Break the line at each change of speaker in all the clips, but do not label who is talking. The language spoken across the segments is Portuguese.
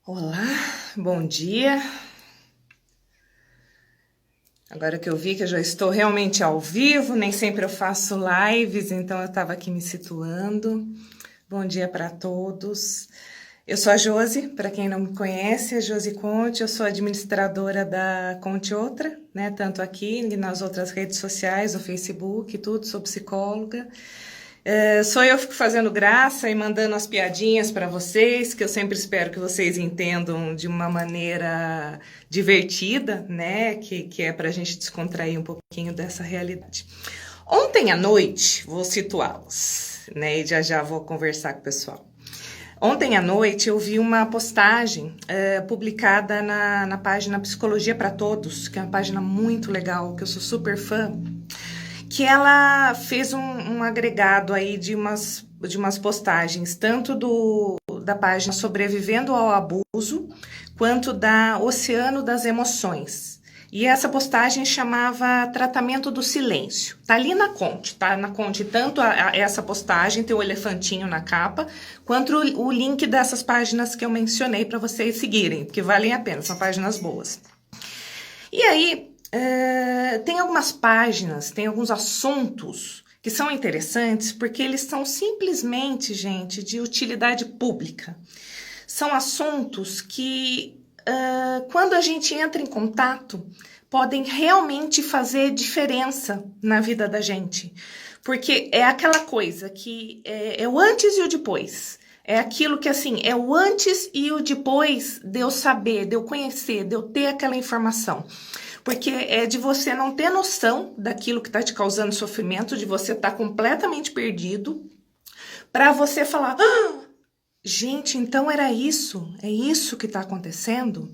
Olá, bom dia. Agora que eu vi que eu já estou realmente ao vivo, nem sempre eu faço lives, então eu estava aqui me situando. Bom dia para todos. Eu sou a Josi, para quem não me conhece, a Josi Conte, eu sou administradora da Conte Outra, né? Tanto aqui e nas outras redes sociais, o Facebook, tudo, sou psicóloga. Sou eu que fico fazendo graça e mandando as piadinhas para vocês, que eu sempre espero que vocês entendam de uma maneira divertida, né? Que é para a gente descontrair um pouquinho dessa realidade. Ontem à noite, vou situá-los, né? E já vou conversar com o pessoal. Ontem à noite eu vi uma postagem publicada na página Psicologia para Todos, que é uma página muito legal, que eu sou super fã, que ela fez um agregado aí de umas postagens, tanto da página Sobrevivendo ao Abuso, quanto da Oceano das Emoções. E essa postagem chamava Tratamento do Silêncio. Tá ali na Conte, tá? Na Conte, tanto essa postagem, tem o elefantinho na capa, quanto o link dessas páginas que eu mencionei para vocês seguirem, porque valem a pena, são páginas boas. E aí, tem algumas páginas, tem alguns assuntos que são interessantes porque eles são simplesmente, gente, de utilidade pública. São assuntos que, quando a gente entra em contato, podem realmente fazer diferença na vida da gente. Porque é aquela coisa que é o antes e o depois. É aquilo que, assim, é o antes e o depois de eu saber, de eu conhecer, de eu ter aquela informação. Porque é de você não ter noção daquilo que está te causando sofrimento, de você estar completamente perdido, para você falar, gente, então era isso, é isso que está acontecendo?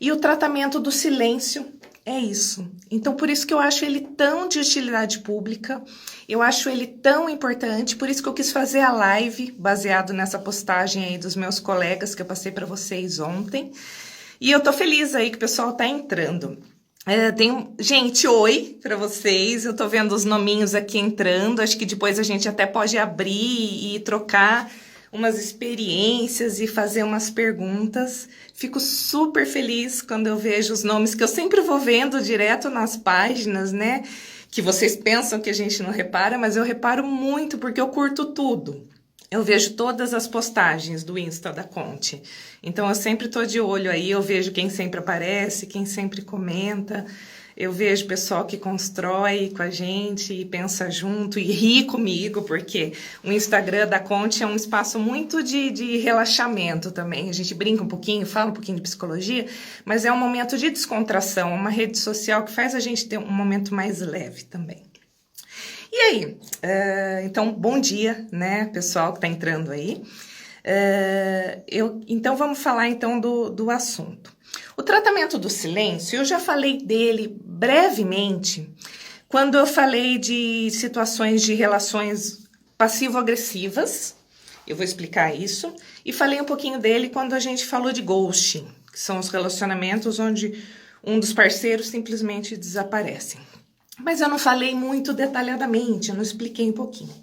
E o tratamento do silêncio é isso. Então, por isso que eu acho ele tão de utilidade pública, eu acho ele tão importante, por isso que eu quis fazer a live, baseado nessa postagem aí dos meus colegas que eu passei para vocês ontem. E eu tô feliz aí que o pessoal tá entrando. Gente, oi para vocês, eu tô vendo os nominhos aqui entrando, acho que depois a gente até pode abrir e trocar umas experiências e fazer umas perguntas. Fico super feliz quando eu vejo os nomes que eu sempre vou vendo direto nas páginas, né? Que vocês pensam que a gente não repara, mas eu reparo muito porque eu curto tudo. Eu vejo todas as postagens do Insta da Conte. Então, eu sempre tô de olho aí, eu vejo quem sempre aparece, quem sempre comenta. Eu vejo o pessoal que constrói com a gente e pensa junto e ri comigo, porque o Instagram da Conte é um espaço muito de relaxamento também. A gente brinca um pouquinho, fala um pouquinho de psicologia, mas é um momento de descontração, uma rede social que faz a gente ter um momento mais leve também. E aí, então, bom dia, né, pessoal que está entrando aí. Então, vamos falar então do assunto. O tratamento do silêncio, eu já falei dele brevemente quando eu falei de situações de relações passivo-agressivas, eu vou explicar isso, e falei um pouquinho dele quando a gente falou de ghosting, que são os relacionamentos onde um dos parceiros simplesmente desaparece. Mas eu não falei muito detalhadamente, eu não expliquei um pouquinho.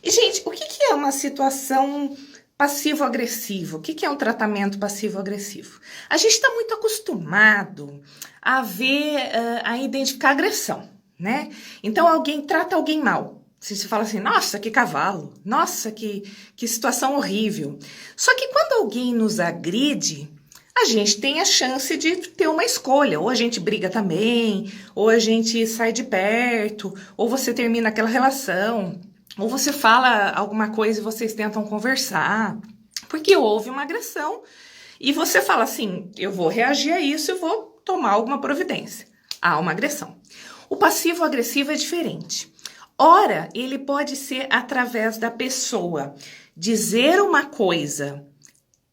E, gente, o que é uma situação passivo-agressivo? O que é um tratamento passivo-agressivo? A gente está muito acostumado a ver, a identificar agressão, né? Então, alguém trata alguém mal. Você fala assim, nossa, que cavalo, nossa, que situação horrível. Só que quando alguém nos agride, a gente tem a chance de ter uma escolha, ou a gente briga também, ou a gente sai de perto, ou você termina aquela relação, ou você fala alguma coisa e vocês tentam conversar, porque houve uma agressão, e você fala assim, eu vou reagir a isso e vou tomar alguma providência. Há uma agressão. O passivo-agressivo é diferente. Ora, ele pode ser através da pessoa dizer uma coisa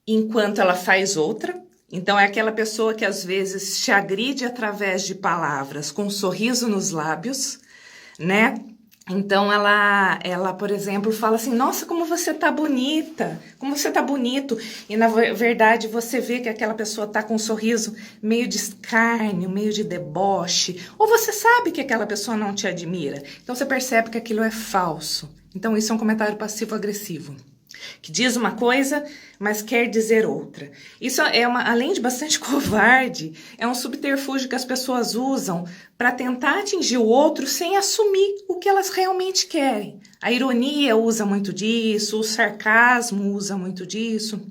enquanto ela faz outra. Então, é aquela pessoa que às vezes te agride através de palavras, com um sorriso nos lábios, né? Então ela, por exemplo, fala assim: nossa, como você tá bonita, como você tá bonito. E na verdade você vê que aquela pessoa tá com um sorriso meio de escárnio, meio de deboche. Ou você sabe que aquela pessoa não te admira. Então você percebe que aquilo é falso. Então isso é um comentário passivo-agressivo, que diz uma coisa, mas quer dizer outra. Isso além de bastante covarde, é um subterfúgio que as pessoas usam para tentar atingir o outro sem assumir o que elas realmente querem. A ironia usa muito disso, o sarcasmo usa muito disso,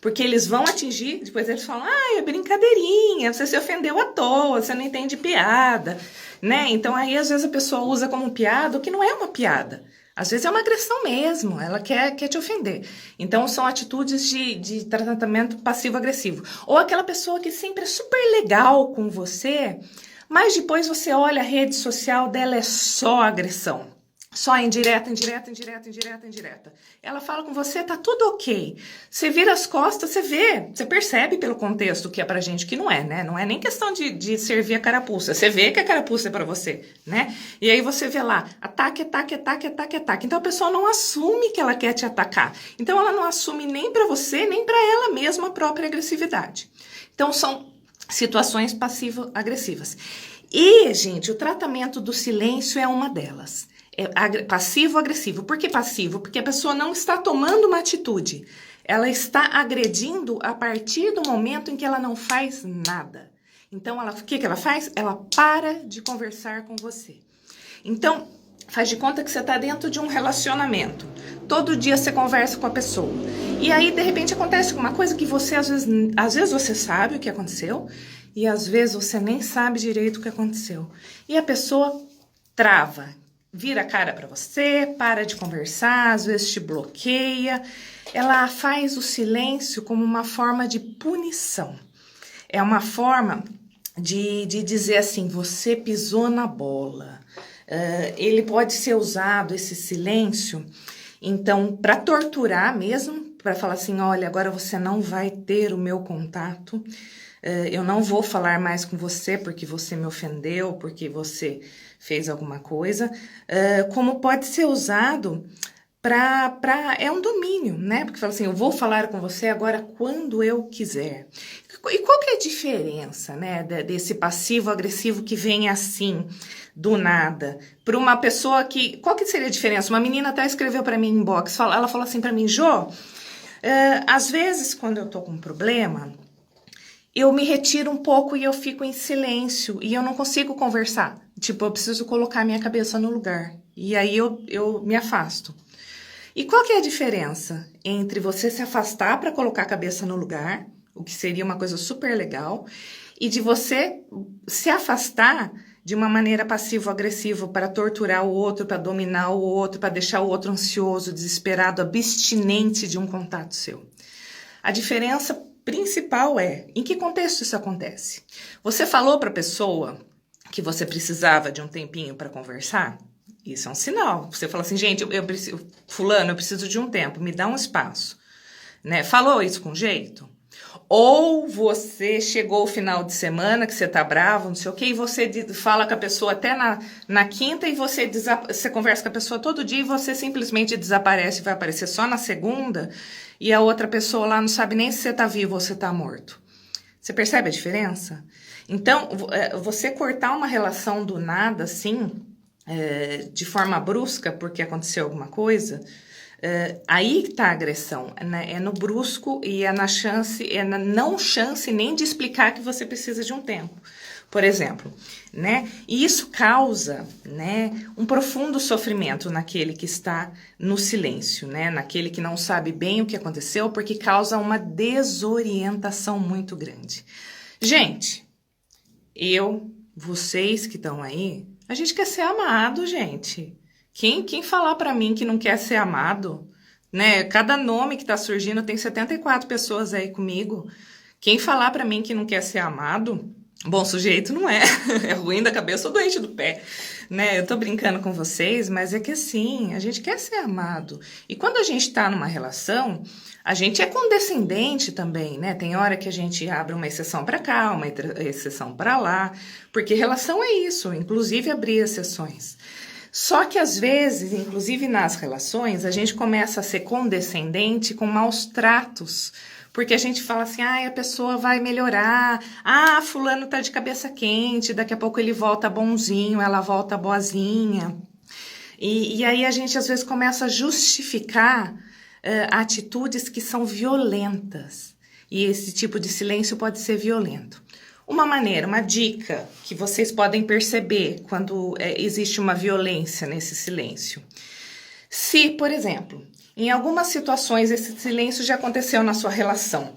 porque eles vão atingir, depois eles falam: é brincadeirinha, você se ofendeu à toa, você não entende piada, né? Então aí às vezes a pessoa usa como piada o que não é uma piada. Às vezes é uma agressão mesmo, ela quer te ofender. Então são atitudes de tratamento passivo-agressivo. Ou aquela pessoa que sempre é super legal com você, mas depois você olha a rede social dela, é só agressão. Só indireta. Ela fala com você, tá tudo ok. Você vira as costas, você vê, você percebe pelo contexto que é pra gente, que não é, né? Não é nem questão de servir a carapuça. Você vê que a carapuça é pra você, né? E aí você vê lá, ataque. Então a pessoa não assume que ela quer te atacar. Então ela não assume nem pra você, nem pra ela mesma a própria agressividade. Então são situações passivo-agressivas. E, gente, o tratamento do silêncio é uma delas. É passivo-agressivo. Por que passivo? Porque a pessoa não está tomando uma atitude. Ela está agredindo a partir do momento em que ela não faz nada. Então, o que ela faz? Ela para de conversar com você. Então, faz de conta que você está dentro de um relacionamento. Todo dia você conversa com a pessoa. E aí, de repente, acontece uma coisa que você, às vezes você sabe o que aconteceu, e às vezes você nem sabe direito o que aconteceu. E a pessoa trava, vira a cara para você, para de conversar, às vezes te bloqueia. Ela faz o silêncio como uma forma de punição. É uma forma de dizer assim: você pisou na bola. Ele pode ser usado, esse silêncio, então, para torturar mesmo, para falar assim: olha, agora você não vai ter o meu contato, eu não vou falar mais com você porque você me ofendeu, porque você fez alguma coisa, como pode ser usado é um domínio, né? Porque fala assim: eu vou falar com você agora quando eu quiser. E qual que é a diferença, né, desse passivo-agressivo que vem assim, do nada, para uma pessoa que... Qual que seria a diferença? Uma menina até escreveu para mim em inbox, ela falou assim para mim: Jô, às vezes quando eu tô com um problema, eu me retiro um pouco e eu fico em silêncio e eu não consigo conversar. Tipo, eu preciso colocar minha cabeça no lugar. E aí eu me afasto. E qual que é a diferença entre você se afastar para colocar a cabeça no lugar, o que seria uma coisa super legal, e de você se afastar de uma maneira passivo-agressiva para torturar o outro, para dominar o outro, para deixar o outro ansioso, desesperado, abstinente de um contato seu? A diferença principal é: em que contexto isso acontece? Você falou para a pessoa que você precisava de um tempinho para conversar? Isso é um sinal. Você fala assim: gente, fulano, eu preciso de um tempo, me dá um espaço, né? Falou isso com jeito? Ou você chegou o final de semana, que você tá bravo, não sei o quê, e você fala com a pessoa até na quinta, e você conversa com a pessoa todo dia, e você simplesmente desaparece, vai aparecer só na segunda, e a outra pessoa lá não sabe nem se você tá vivo ou se tá morto. Você percebe a diferença? Então, você cortar uma relação do nada, assim, de forma brusca, porque aconteceu alguma coisa, aí está a agressão, né? É no brusco e é na não chance nem de explicar que você precisa de um tempo, por exemplo, né? E isso causa, né, um profundo sofrimento naquele que está no silêncio, né? Naquele que não sabe bem o que aconteceu, porque causa uma desorientação muito grande. Gente, vocês que estão aí, a gente quer ser amado, gente. Quem falar pra mim que não quer ser amado, né? Cada nome que tá surgindo, tem 74 pessoas aí comigo. Quem falar pra mim que não quer ser amado, bom sujeito não é. É ruim da cabeça ou doente do pé, né? Eu tô brincando com vocês, mas é que assim, a gente quer ser amado. E quando a gente tá numa relação, a gente é condescendente também, né? Tem hora que a gente abre uma exceção pra cá, uma exceção pra lá, porque relação é isso, inclusive abrir exceções. Só que às vezes, inclusive nas relações, a gente começa a ser condescendente com maus tratos, porque a gente fala assim, a pessoa vai melhorar, fulano tá de cabeça quente, daqui a pouco ele volta bonzinho, ela volta boazinha. E aí a gente às vezes começa a justificar atitudes que são violentas. E esse tipo de silêncio pode ser violento. Uma dica que vocês podem perceber quando existe uma violência nesse silêncio. Se, por exemplo, em algumas situações esse silêncio já aconteceu na sua relação,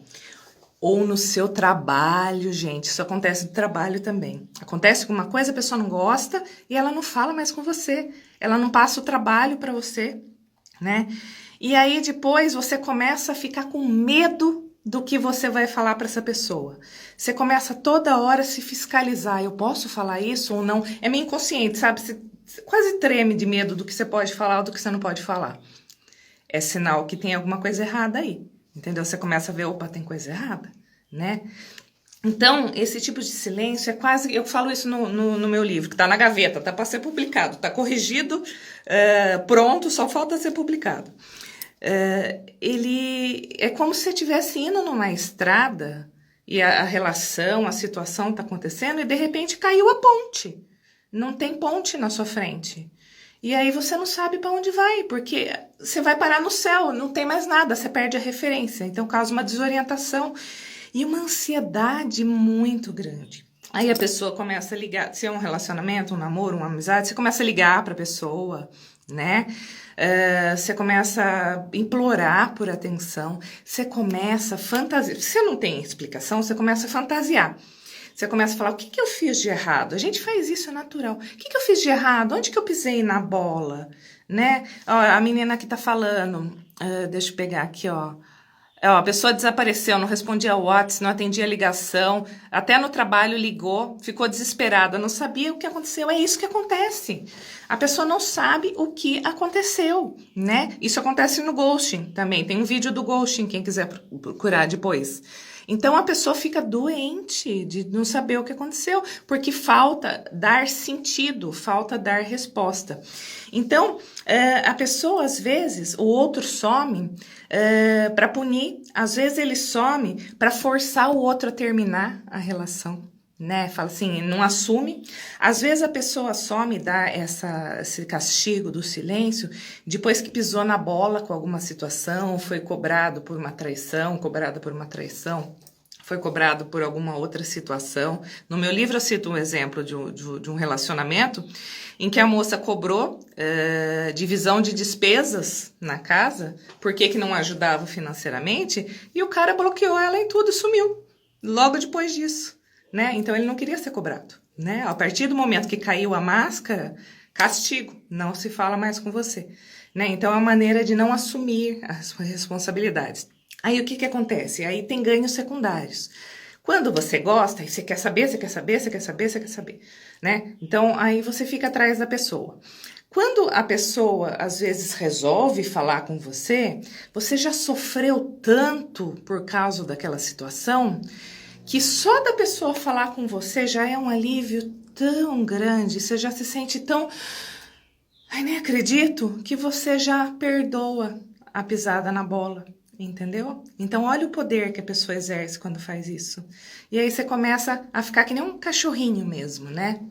ou no seu trabalho, gente, isso acontece no trabalho também. Acontece alguma coisa, a pessoa não gosta e ela não fala mais com você, ela não passa o trabalho para você, né? E aí depois você começa a ficar com medo do que você vai falar para essa pessoa. Você começa toda hora a se fiscalizar. Eu posso falar isso ou não? É meio inconsciente, sabe? Você quase treme de medo do que você pode falar ou do que você não pode falar. É sinal que tem alguma coisa errada aí. Entendeu? Você começa a ver, opa, tem coisa errada, né? Então, esse tipo de silêncio é quase... Eu falo isso no meu livro, que tá na gaveta, tá para ser publicado, tá corrigido, pronto, só falta ser publicado. Ele é como se você estivesse indo numa estrada e a relação, a situação está acontecendo e de repente caiu a ponte. Não tem ponte na sua frente. E aí você não sabe para onde vai, porque você vai parar no céu, não tem mais nada, você perde a referência. Então causa uma desorientação e uma ansiedade muito grande. Aí a pessoa começa a ligar, se é um relacionamento, um namoro, uma amizade, você começa a ligar para a pessoa, né? Você começa a implorar por atenção, você começa a fantasiar. Se você não tem explicação, você começa a fantasiar. Você começa a falar, o que eu fiz de errado? A gente faz isso, é natural. O que eu fiz de errado? Onde que eu pisei na bola? Né? Ó, a menina que tá falando, deixa eu pegar aqui, ó. A pessoa desapareceu, não respondia ao WhatsApp, não atendia a ligação, até no trabalho ligou, ficou desesperada, não sabia o que aconteceu. É isso que acontece. A pessoa não sabe o que aconteceu, né? Isso acontece no ghosting também. Tem um vídeo do ghosting, quem quiser procurar depois. Então a pessoa fica doente de não saber o que aconteceu, porque falta dar sentido, falta dar resposta. Então, a pessoa, às vezes, o outro some para punir, às vezes ele some para forçar o outro a terminar a relação, né? Fala assim, não assume. Às vezes a pessoa some e dá esse castigo do silêncio depois que pisou na bola com alguma situação, foi cobrado por uma traição, cobrada por uma traição, foi cobrado por alguma outra situação. No meu livro eu cito um exemplo de um relacionamento em que a moça cobrou divisão de despesas na casa, porque não ajudava financeiramente, e o cara bloqueou ela em tudo e sumiu, logo depois disso, né? Então ele não queria ser cobrado, né? A partir do momento que caiu a máscara, castigo, não se fala mais com você, né? Então é uma maneira de não assumir as responsabilidades. Aí o que acontece? Aí tem ganhos secundários. Quando você gosta, e você quer saber, né? Então, aí você fica atrás da pessoa. Quando a pessoa, às vezes, resolve falar com você, você já sofreu tanto por causa daquela situação, que só da pessoa falar com você já é um alívio tão grande, você já se sente tão... Ai, nem acredito, que você já perdoa a pisada na bola. Entendeu? Então, olha o poder que a pessoa exerce quando faz isso. E aí você começa a ficar que nem um cachorrinho mesmo, né?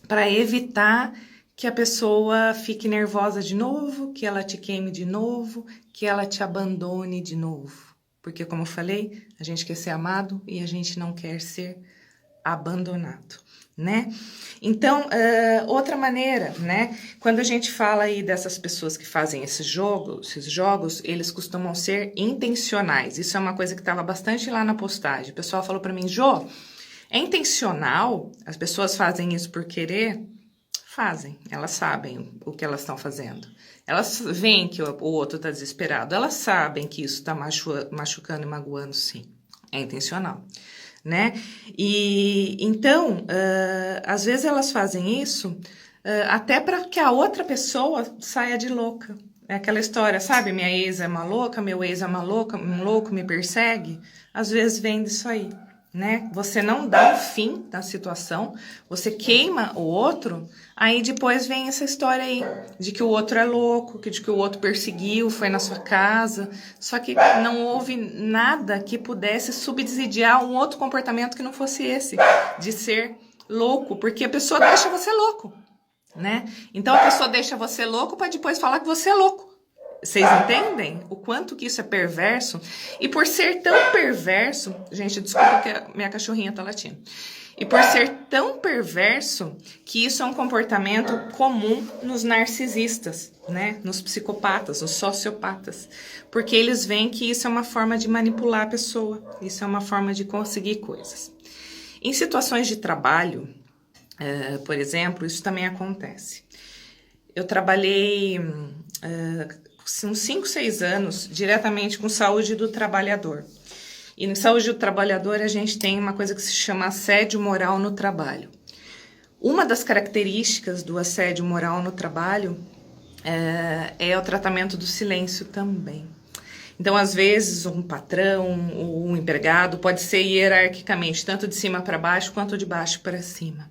Para evitar que a pessoa fique nervosa de novo, que ela te queime de novo, que ela te abandone de novo. Porque, como eu falei, a gente quer ser amado e a gente não quer ser abandonado, né? Então, outra maneira, né? Quando a gente fala aí dessas pessoas que fazem esses jogos, eles costumam ser intencionais. Isso é uma coisa que estava bastante lá na postagem. O pessoal falou para mim, Jô, é intencional? As pessoas fazem isso por querer? Fazem, elas sabem o que elas estão fazendo. Elas veem que o outro está desesperado, elas sabem que isso está machucando e magoando, sim. É intencional. Né? E então, às vezes elas fazem isso até para que a outra pessoa saia de louca. É aquela história, sabe? Minha ex é uma louca, meu ex é uma louca, um louco me persegue. Às vezes vem disso aí, né? Você não dá o fim na situação, você queima o outro, aí depois vem essa história aí, de que o outro é louco, de que o outro perseguiu, foi na sua casa, só que não houve nada que pudesse subsidiar um outro comportamento que não fosse esse, de ser louco, porque a pessoa deixa você louco, né? Então a pessoa deixa você louco para depois falar que você é louco. Vocês entendem o quanto que isso é perverso? E por ser tão perverso... Gente, desculpa que a minha cachorrinha tá latindo. E por ser tão perverso que isso é um comportamento comum nos narcisistas, né? Nos psicopatas, nos sociopatas. Porque eles veem que isso é uma forma de manipular a pessoa. Isso é uma forma de conseguir coisas. Em situações de trabalho, por exemplo, isso também acontece. Eu trabalhei... uns 5, 6 anos diretamente com saúde do trabalhador. E na saúde do trabalhador a gente tem uma coisa que se chama assédio moral no trabalho. Uma das características do assédio moral no trabalho é o tratamento do silêncio também. Então, às vezes, um patrão ou um empregado pode ser hierarquicamente, tanto de cima para baixo quanto de baixo para cima.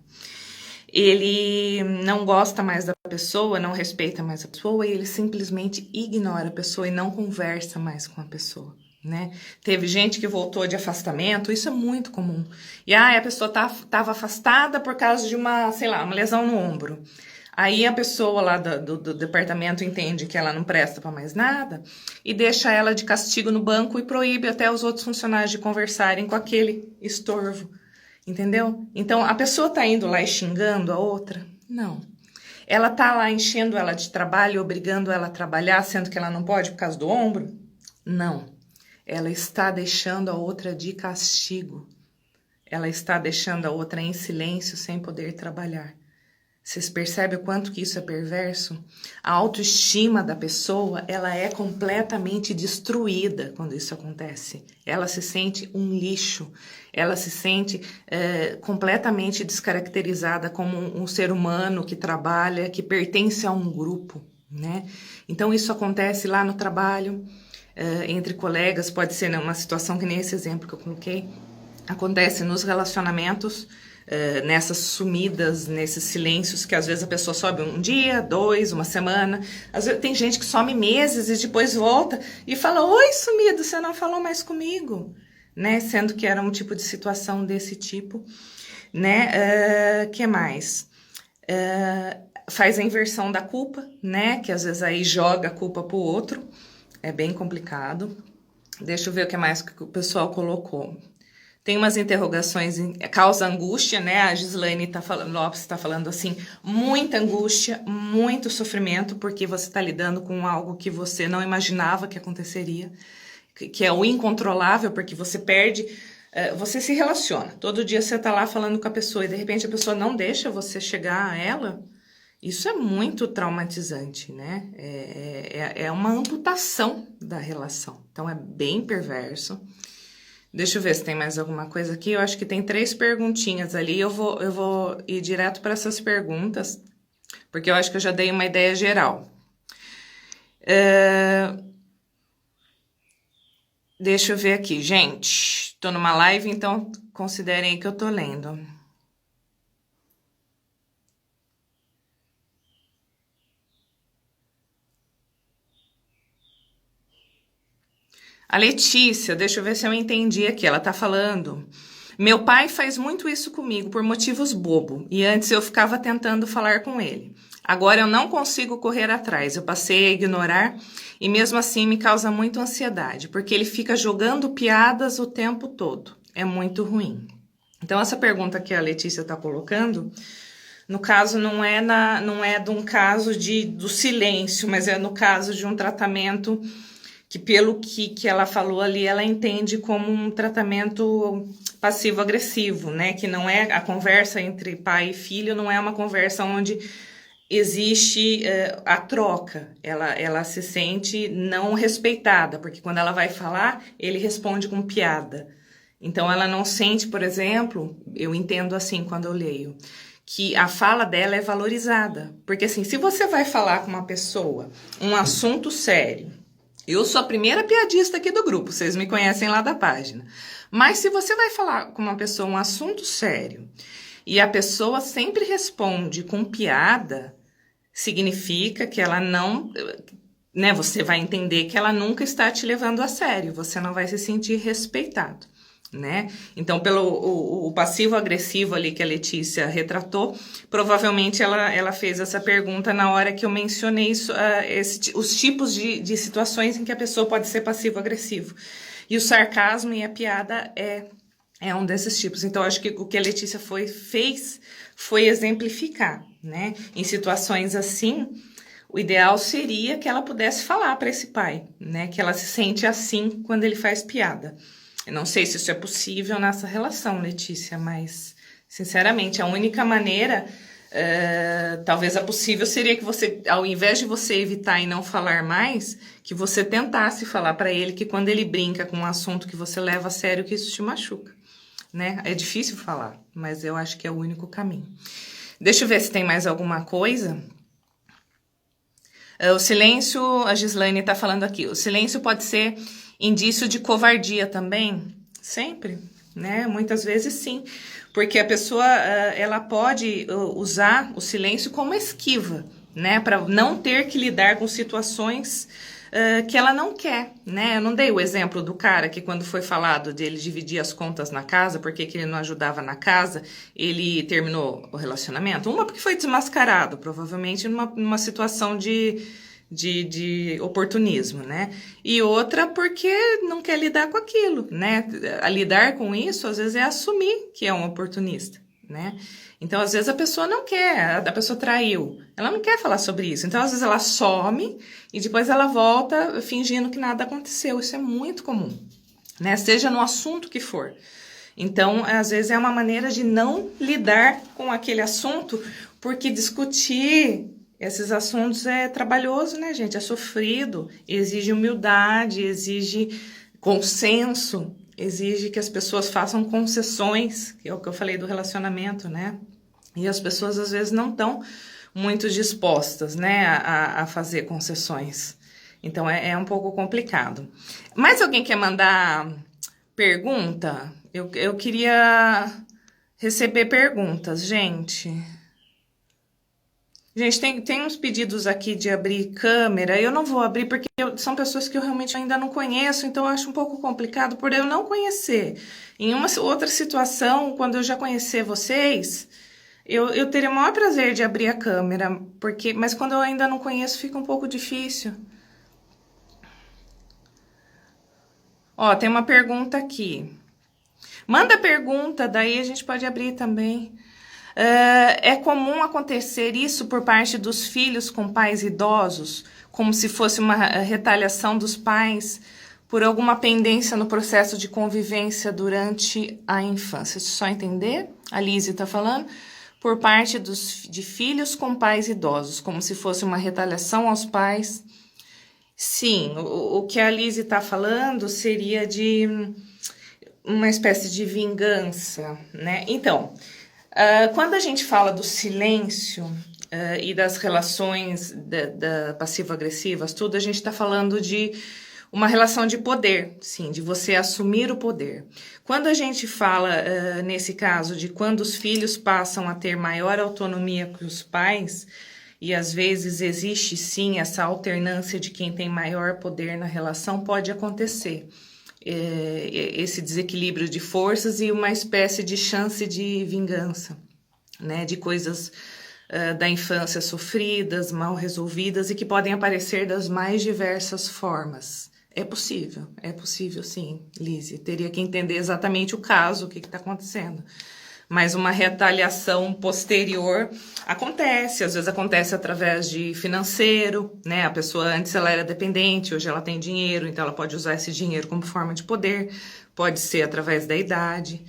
Ele não gosta mais da pessoa, não respeita mais a pessoa e ele simplesmente ignora a pessoa e não conversa mais com a pessoa, né? Teve gente que voltou de afastamento, isso é muito comum. E a pessoa tava afastada por causa de uma, sei lá, uma lesão no ombro. Aí a pessoa lá do departamento entende que ela não presta para mais nada e deixa ela de castigo no banco e proíbe até os outros funcionários de conversarem com aquele estorvo. Entendeu? Então, a pessoa tá indo lá e xingando a outra? Não. Ela tá lá enchendo ela de trabalho, obrigando ela a trabalhar, sendo que ela não pode por causa do ombro? Não. Ela está deixando a outra de castigo. Ela está deixando a outra em silêncio, sem poder trabalhar. Vocês percebem o quanto que isso é perverso? A autoestima da pessoa, ela é completamente destruída quando isso acontece. Ela se sente um lixo, ela se sente completamente descaracterizada como um ser humano que trabalha, que pertence a um grupo, né? Então isso acontece lá no trabalho, entre colegas, pode ser uma situação que nem esse exemplo que eu coloquei, acontece nos relacionamentos, nessas sumidas, nesses silêncios que às vezes a pessoa sobe um dia, 2, uma semana. Às vezes tem gente que some meses e depois volta e fala: oi, sumido, você não falou mais comigo, né? Sendo que era um tipo de situação desse tipo, né? Que mais? Faz a inversão da culpa, né? Que às vezes aí joga a culpa pro outro. É bem complicado. Deixa eu ver o que mais que o pessoal colocou. Tem umas interrogações, causa angústia, né? A Gislaine Lopes está falando assim, muita angústia, muito sofrimento, porque você está lidando com algo que você não imaginava que aconteceria, que é o incontrolável, porque você perde, você se relaciona. Todo dia você está lá falando com a pessoa e de repente a pessoa não deixa você chegar a ela. Isso é muito traumatizante, né? É uma amputação da relação. Então é bem perverso. Deixa eu ver se tem mais alguma coisa aqui. Eu acho que tem 3 perguntinhas ali. Eu vou ir direto para essas perguntas, porque eu acho que eu já dei uma ideia geral. Deixa eu ver aqui, gente. Tô numa live, então considerem que eu tô lendo. A Letícia, deixa eu ver se eu entendi aqui. Ela tá falando: meu pai faz muito isso comigo por motivos bobo, e antes eu ficava tentando falar com ele. Agora eu não consigo correr atrás, eu passei a ignorar e mesmo assim me causa muita ansiedade, porque ele fica jogando piadas o tempo todo. É muito ruim. Então essa pergunta que a Letícia tá colocando, no caso não é de um caso do silêncio, mas é no caso de um tratamento que pelo que ela falou ali, ela entende como um tratamento passivo-agressivo, né? Que não é a conversa entre pai e filho, não é uma conversa onde existe a troca. Ela se sente não respeitada, porque quando ela vai falar, ele responde com piada. Então ela não sente, por exemplo, eu entendo assim quando eu leio, que a fala dela é valorizada. Porque assim, se você vai falar com uma pessoa um assunto sério, eu sou a primeira piadista aqui do grupo, vocês me conhecem lá da página. Mas se você vai falar com uma pessoa um assunto sério e a pessoa sempre responde com piada, significa que ela não, né? Você vai entender que ela nunca está te levando a sério, você não vai se sentir respeitado, né? Então, pelo o passivo-agressivo ali que a Letícia retratou, provavelmente ela fez essa pergunta na hora que eu mencionei isso, os tipos de situações em que a pessoa pode ser passivo-agressivo. E o sarcasmo e a piada é um desses tipos. Então, acho que o que a Letícia fez foi exemplificar, né? Em situações assim, o ideal seria que ela pudesse falar para esse pai, né? Que ela se sente assim quando ele faz piada. Eu não sei se isso é possível nessa relação, Letícia, mas, sinceramente, a única maneira, talvez a possível, seria que você, ao invés de você evitar e não falar mais, que você tentasse falar para ele que quando ele brinca com um assunto que você leva a sério, que isso te machuca, né? É difícil falar, mas eu acho que é o único caminho. Deixa eu ver se tem mais alguma coisa. O silêncio, a Gislaine está falando aqui, o silêncio pode ser indício de covardia também? Sempre, né? Muitas vezes sim, porque a pessoa, ela pode usar o silêncio como esquiva, né? Para não ter que lidar com situações que ela não quer, né? Eu não dei o exemplo do cara que quando foi falado dele dividir as contas na casa, porque que ele não ajudava na casa, ele terminou o relacionamento. Uma porque foi desmascarado, provavelmente numa situação de oportunismo, né? E outra porque não quer lidar com aquilo, né? A lidar com isso, às vezes, é assumir que é um oportunista, né? Então, às vezes, a pessoa não quer, a pessoa traiu, ela não quer falar sobre isso. Então, às vezes, ela some e depois ela volta fingindo que nada aconteceu. Isso é muito comum, né? Seja no assunto que for. Então, às vezes, é uma maneira de não lidar com aquele assunto, porque discutir esses assuntos é trabalhoso, né, gente? É sofrido, exige humildade, exige consenso, exige que as pessoas façam concessões, que é o que eu falei do relacionamento, né? E as pessoas, às vezes, não estão muito dispostas, né, a fazer concessões. Então, é um pouco complicado. Mais alguém quer mandar pergunta? Eu queria receber perguntas, gente. Gente, tem uns pedidos aqui de abrir câmera. Eu não vou abrir porque são pessoas que eu realmente ainda não conheço, então eu acho um pouco complicado por eu não conhecer. Em uma outra situação, quando eu já conhecer vocês, eu teria o maior prazer de abrir a câmera, mas quando eu ainda não conheço, fica um pouco difícil. Ó, tem uma pergunta aqui. Manda pergunta, daí a gente pode abrir também. É comum acontecer isso por parte dos filhos com pais idosos, como se fosse uma retaliação dos pais por alguma pendência no processo de convivência durante a infância. Deixa eu só entender. A Lise está falando. Por parte de filhos com pais idosos, como se fosse uma retaliação aos pais. Sim, o que a Lise está falando seria de uma espécie de vingança, né? Então, quando a gente fala do silêncio e das relações passivo-agressivas, tudo, a gente está falando de uma relação de poder, sim, de você assumir o poder. Quando a gente fala, nesse caso, de quando os filhos passam a ter maior autonomia que os pais, e às vezes existe sim essa alternância de quem tem maior poder na relação, pode acontecer esse desequilíbrio de forças e uma espécie de chance de vingança, né, de coisas da infância sofridas, mal resolvidas e que podem aparecer das mais diversas formas. É possível sim, Lise. Teria que entender exatamente o caso, o que está acontecendo. Mas uma retaliação posterior acontece, às vezes acontece através de financeiro, né? A pessoa antes ela era dependente, hoje ela tem dinheiro, então ela pode usar esse dinheiro como forma de poder, pode ser através da idade,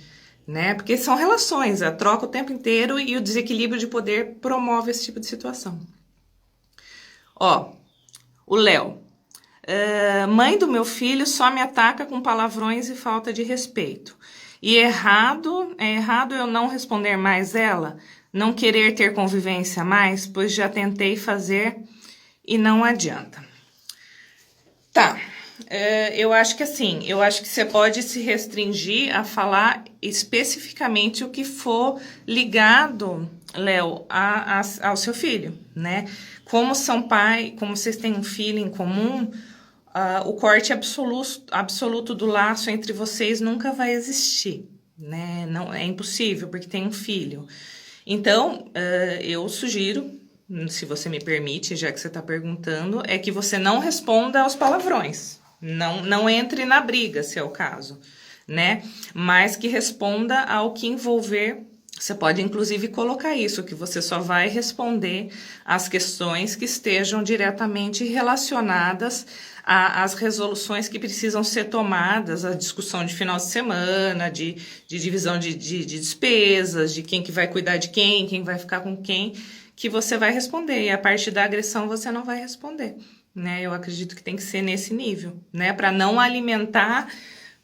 né? Porque são relações, a troca o tempo inteiro e o desequilíbrio de poder promove esse tipo de situação. Ó, o Léo. Mãe do meu filho só me ataca com palavrões e falta de respeito. E é errado eu não responder mais ela, não querer ter convivência mais, pois já tentei fazer e não adianta. Tá, Eu acho que assim, eu acho que você pode se restringir a falar especificamente o que for ligado, Léo, ao seu filho, né? Como são pai, como vocês têm um filho em comum, o corte absoluto do laço entre vocês nunca vai existir, né? Não, é impossível, porque tem um filho. Então, eu sugiro, se você me permite, já que você está perguntando, é que você não responda aos palavrões. Não entre na briga, se é o caso, né? Mas que responda ao que envolver. Você pode, inclusive, colocar isso, que você só vai responder às questões que estejam diretamente relacionadas às resoluções que precisam ser tomadas, a discussão de final de semana, de divisão de despesas, de quem que vai cuidar de quem vai ficar com quem, que você vai responder. E a parte da agressão você não vai responder, né? Eu acredito que tem que ser nesse nível, né? Para não alimentar,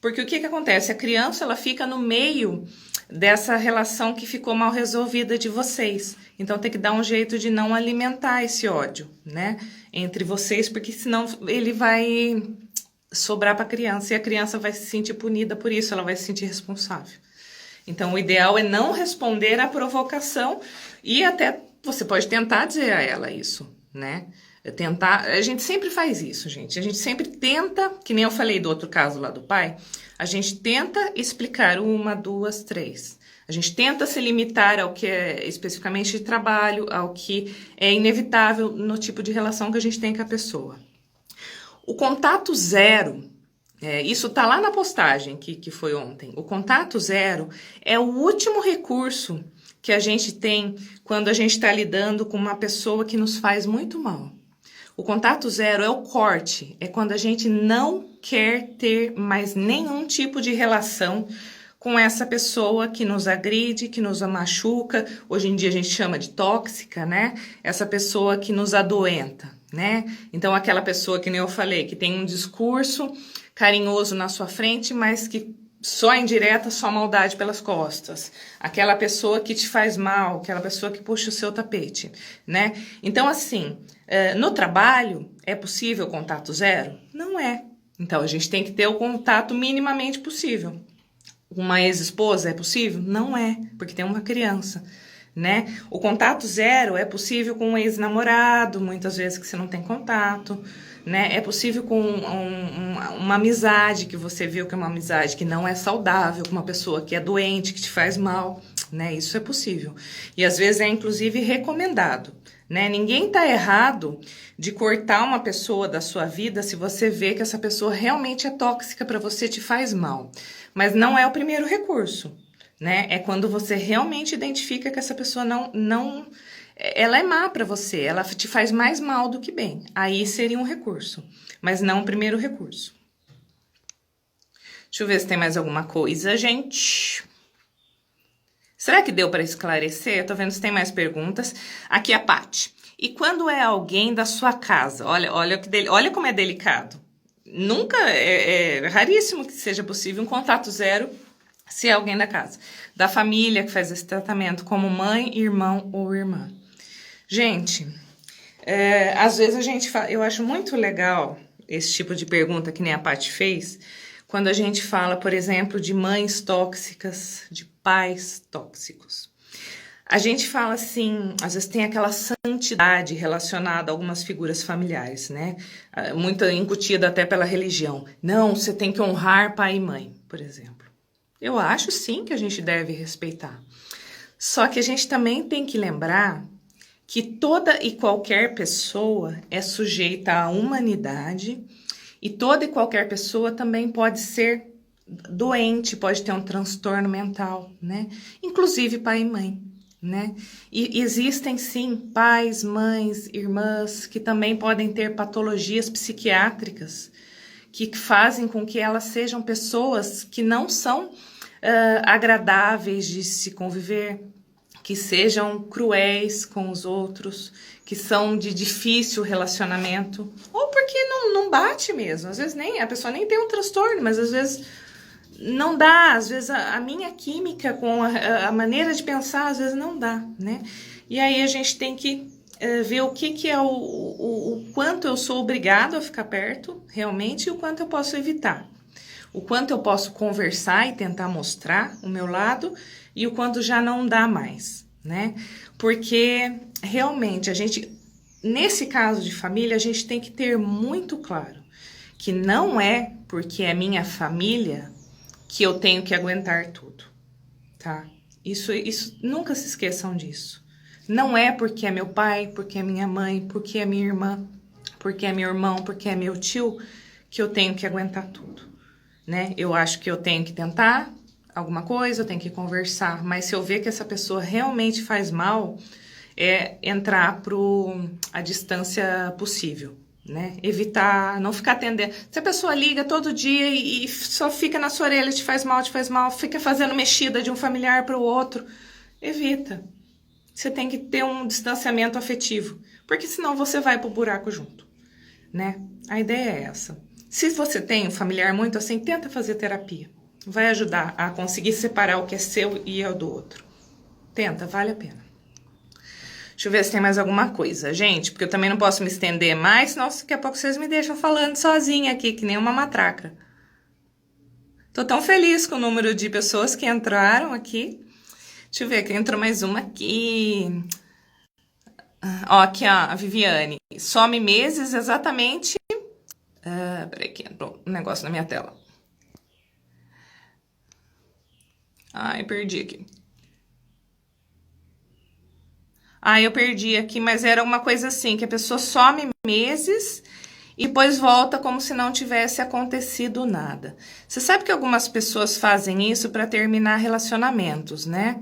porque o que acontece? A criança, ela fica no meio dessa relação que ficou mal resolvida de vocês. Então tem que dar um jeito de não alimentar esse ódio, né? Entre vocês, porque senão ele vai sobrar para a criança e a criança vai se sentir punida por isso, ela vai se sentir responsável. Então o ideal é não responder à provocação e até você pode tentar dizer a ela isso, né? A gente sempre faz isso, gente. A gente sempre tenta, que nem eu falei do outro caso lá do pai, a gente tenta explicar 1, 2, 3. A gente tenta se limitar ao que é especificamente de trabalho, ao que é inevitável no tipo de relação que a gente tem com a pessoa. O contato zero, isso tá lá na postagem que foi ontem. O contato zero é o último recurso que a gente tem quando a gente está lidando com uma pessoa que nos faz muito mal. O contato zero é o corte, é quando a gente não quer ter mais nenhum tipo de relação com essa pessoa que nos agride, que nos machuca, hoje em dia a gente chama de tóxica, né? Essa pessoa que nos adoenta, né? Então aquela pessoa que nem eu falei, que tem um discurso carinhoso na sua frente, mas que só indireta, só maldade pelas costas. Aquela pessoa que te faz mal, aquela pessoa que puxa o seu tapete, né? Então, assim, no trabalho, é possível contato zero? Não é. Então, a gente tem que ter o contato minimamente possível. Uma ex-esposa é possível? Não é, porque tem uma criança, né? O contato zero é possível com um ex-namorado, muitas vezes que você não tem contato, né? É possível com uma amizade que você viu que é uma amizade que não é saudável, com uma pessoa que é doente, que te faz mal, né? Isso é possível. E às vezes é inclusive recomendado, né? Ninguém tá errado de cortar uma pessoa da sua vida se você vê que essa pessoa realmente é tóxica para você, te faz mal. Mas não é o primeiro recurso, né? É quando você realmente identifica que essa pessoa ela é má para você, ela te faz mais mal do que bem. Aí seria um recurso, mas não o primeiro recurso. Deixa eu ver se tem mais alguma coisa, gente. Será que deu para esclarecer? Eu tô vendo se tem mais perguntas. Aqui a Paty. E quando é alguém da sua casa? Olha como é delicado. Nunca, é raríssimo que seja possível um contato zero se é alguém da casa. Da família que faz esse tratamento, como mãe, irmão ou irmã. Gente, às vezes eu acho muito legal esse tipo de pergunta que nem a Paty fez, quando a gente fala, por exemplo, de mães tóxicas, de pais tóxicos. A gente fala assim, às vezes tem aquela santidade relacionada a algumas figuras familiares, né? Muito incutida até pela religião. Não, você tem que honrar pai e mãe, por exemplo. Eu acho sim que a gente deve respeitar. Só que a gente também tem que lembrar que toda e qualquer pessoa é sujeita à humanidade e toda e qualquer pessoa também pode ser doente, pode ter um transtorno mental, né? Inclusive pai e mãe, né? E existem sim pais, mães, irmãs que também podem ter patologias psiquiátricas que fazem com que elas sejam pessoas que não são agradáveis de se conviver, que sejam cruéis com os outros, que são de difícil relacionamento, ou porque não bate mesmo. Às vezes a pessoa nem tem um transtorno, mas às vezes não dá, às vezes a minha química com a maneira de pensar, às vezes não dá, né? E aí a gente tem que ver o que é o quanto eu sou obrigado a ficar perto, realmente, e o quanto eu posso evitar. O quanto eu posso conversar e tentar mostrar o meu lado, e o quanto já não dá mais, né? Porque, realmente, nesse caso de família, a gente tem que ter muito claro que não é porque é minha família que eu tenho que aguentar tudo, tá? Isso, nunca se esqueçam disso. Não é porque é meu pai, porque é minha mãe, porque é minha irmã, porque é meu irmão, porque é meu tio, que eu tenho que aguentar tudo, né? Eu acho que eu tenho que tentar alguma coisa, eu tenho que conversar, mas se eu ver que essa pessoa realmente faz mal, é entrar a distância possível, né? Evitar, não ficar atendendo. Se a pessoa liga todo dia e só fica na sua orelha, te faz mal, fica fazendo mexida de um familiar para o outro, evita. Você tem que ter um distanciamento afetivo, porque senão você vai pro buraco junto, né? A ideia é essa. Se você tem um familiar muito assim, tenta fazer terapia. Vai ajudar a conseguir separar o que é seu e é do outro. Tenta, vale a pena. Deixa eu ver se tem mais alguma coisa, gente, porque eu também não posso me estender mais, senão daqui a pouco vocês me deixam falando sozinha aqui, que nem uma matraca. Tô tão feliz com o número de pessoas que entraram aqui. Deixa eu ver, que entrou mais uma aqui. Ó, aqui, ó, a Viviane. Some meses exatamente... peraí que entrou um negócio na minha tela. Ai, perdi aqui. Eu perdi aqui, mas era uma coisa assim, que a pessoa some meses e depois volta como se não tivesse acontecido nada. Você sabe que algumas pessoas fazem isso para terminar relacionamentos, né?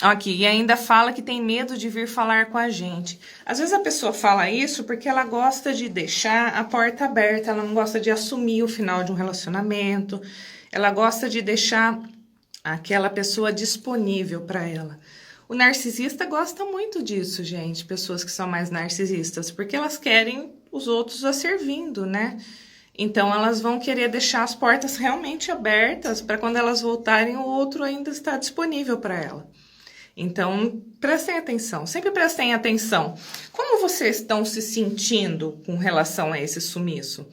Aqui, e ainda fala que tem medo de vir falar com a gente. Às vezes a pessoa fala isso porque ela gosta de deixar a porta aberta, ela não gosta de assumir o final de um relacionamento, ela gosta de deixar aquela pessoa disponível para ela. O narcisista gosta muito disso, gente, pessoas que são mais narcisistas, porque elas querem os outros a servindo, né? Então, elas vão querer deixar as portas realmente abertas para quando elas voltarem, o outro ainda está disponível para ela. Então, prestem atenção, sempre prestem atenção. Como vocês estão se sentindo com relação a esse sumiço?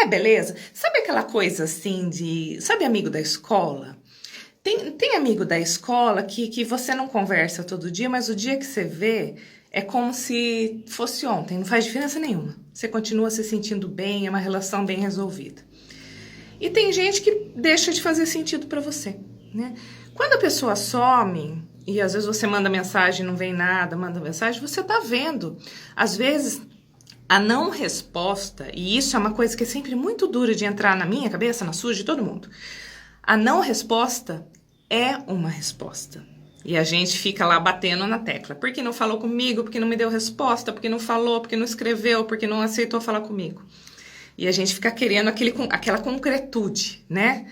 Beleza? Sabe aquela coisa assim Sabe amigo da escola? Tem amigo da escola que você não conversa todo dia, mas o dia que você vê é como se fosse ontem, não faz diferença nenhuma. Você continua se sentindo bem, é uma relação bem resolvida. E tem gente que deixa de fazer sentido para você, né? Quando a pessoa some, e às vezes você manda mensagem e não vem nada, manda mensagem, você tá vendo. Às vezes, a não resposta, e isso é uma coisa que é sempre muito dura de entrar na minha cabeça, na sua, de todo mundo. A não resposta é uma resposta. E a gente fica lá batendo na tecla. Por que não falou comigo? Por que não me deu resposta? Por que não falou? Por que não escreveu? Por que não aceitou falar comigo? E a gente fica querendo aquela concretude, né?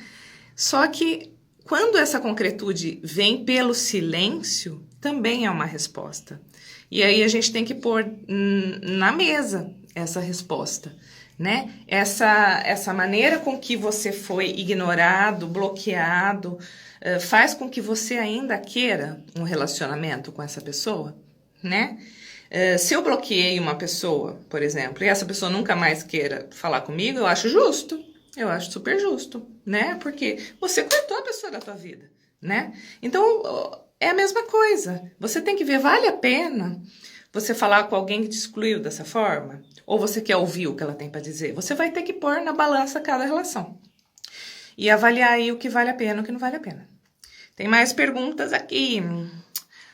Só que quando essa concretude vem pelo silêncio, também é uma resposta. E aí a gente tem que pôr na mesa essa resposta, né? Essa maneira com que você foi ignorado, bloqueado, faz com que você ainda queira um relacionamento com essa pessoa, né? Se eu bloqueei uma pessoa, por exemplo, e essa pessoa nunca mais queira falar comigo, eu acho justo, eu acho super justo, né? Porque você cortou a pessoa da tua vida, né? Então, é a mesma coisa. Você tem que ver, vale a pena você falar com alguém que te excluiu dessa forma? Ou você quer ouvir o que ela tem para dizer? Você vai ter que pôr na balança cada relação. E avaliar aí o que vale a pena e o que não vale a pena. Tem mais perguntas aqui.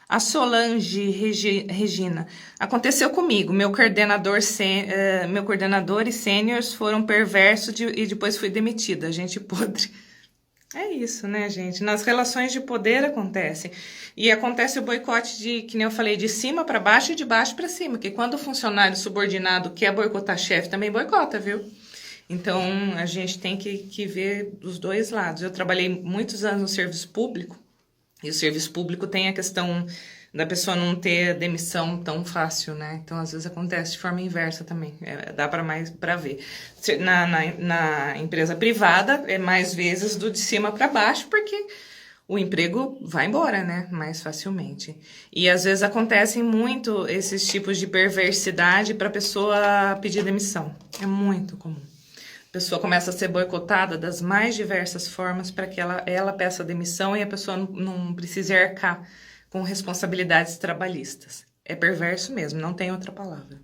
A Solange Regina. Aconteceu comigo. Meu coordenador e sêniores foram perversos e depois fui demitida. Gente podre. É isso, né, gente? Nas relações de poder acontece. E acontece o boicote que nem eu falei, de cima para baixo e de baixo para cima. Que quando o funcionário subordinado quer boicotar chefe, também boicota, viu? Então, a gente tem que ver dos dois lados. Eu trabalhei muitos anos no serviço público. E o serviço público tem a questão da pessoa não ter demissão tão fácil, né? Então, às vezes acontece de forma inversa também. Dá para ver. Na empresa privada, é mais vezes do de cima para baixo, porque o emprego vai embora, né? Mais facilmente. E às vezes acontecem muito esses tipos de perversidade para a pessoa pedir demissão. É muito comum. A pessoa começa a ser boicotada das mais diversas formas para que ela peça demissão e a pessoa não precise arcar com responsabilidades trabalhistas. É perverso mesmo, não tem outra palavra.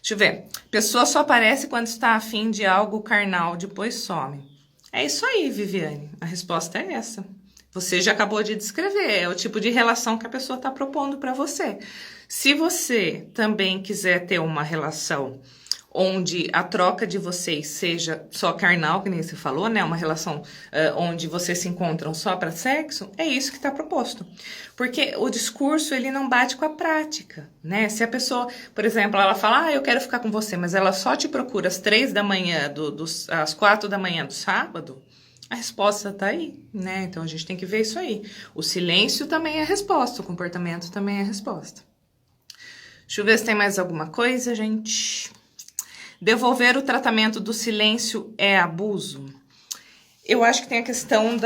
Deixa eu ver. Pessoa só aparece quando está afim de algo carnal, depois some. É isso aí, Viviane. A resposta é essa. Você já acabou de descrever. É o tipo de relação que a pessoa está propondo para você. Se você também quiser ter uma relação onde a troca de vocês seja só carnal, que nem você falou, né? Uma relação onde vocês se encontram só para sexo, é isso que está proposto. Porque o discurso, ele não bate com a prática, né? Se a pessoa, por exemplo, ela fala, eu quero ficar com você, mas ela só te procura às 3 da manhã, às 4 da manhã do sábado, a resposta tá aí, né? Então a gente tem que ver isso aí. O silêncio também é resposta, o comportamento também é resposta. Deixa eu ver se tem mais alguma coisa, gente. Devolver o tratamento do silêncio é abuso? Eu acho que tem a questão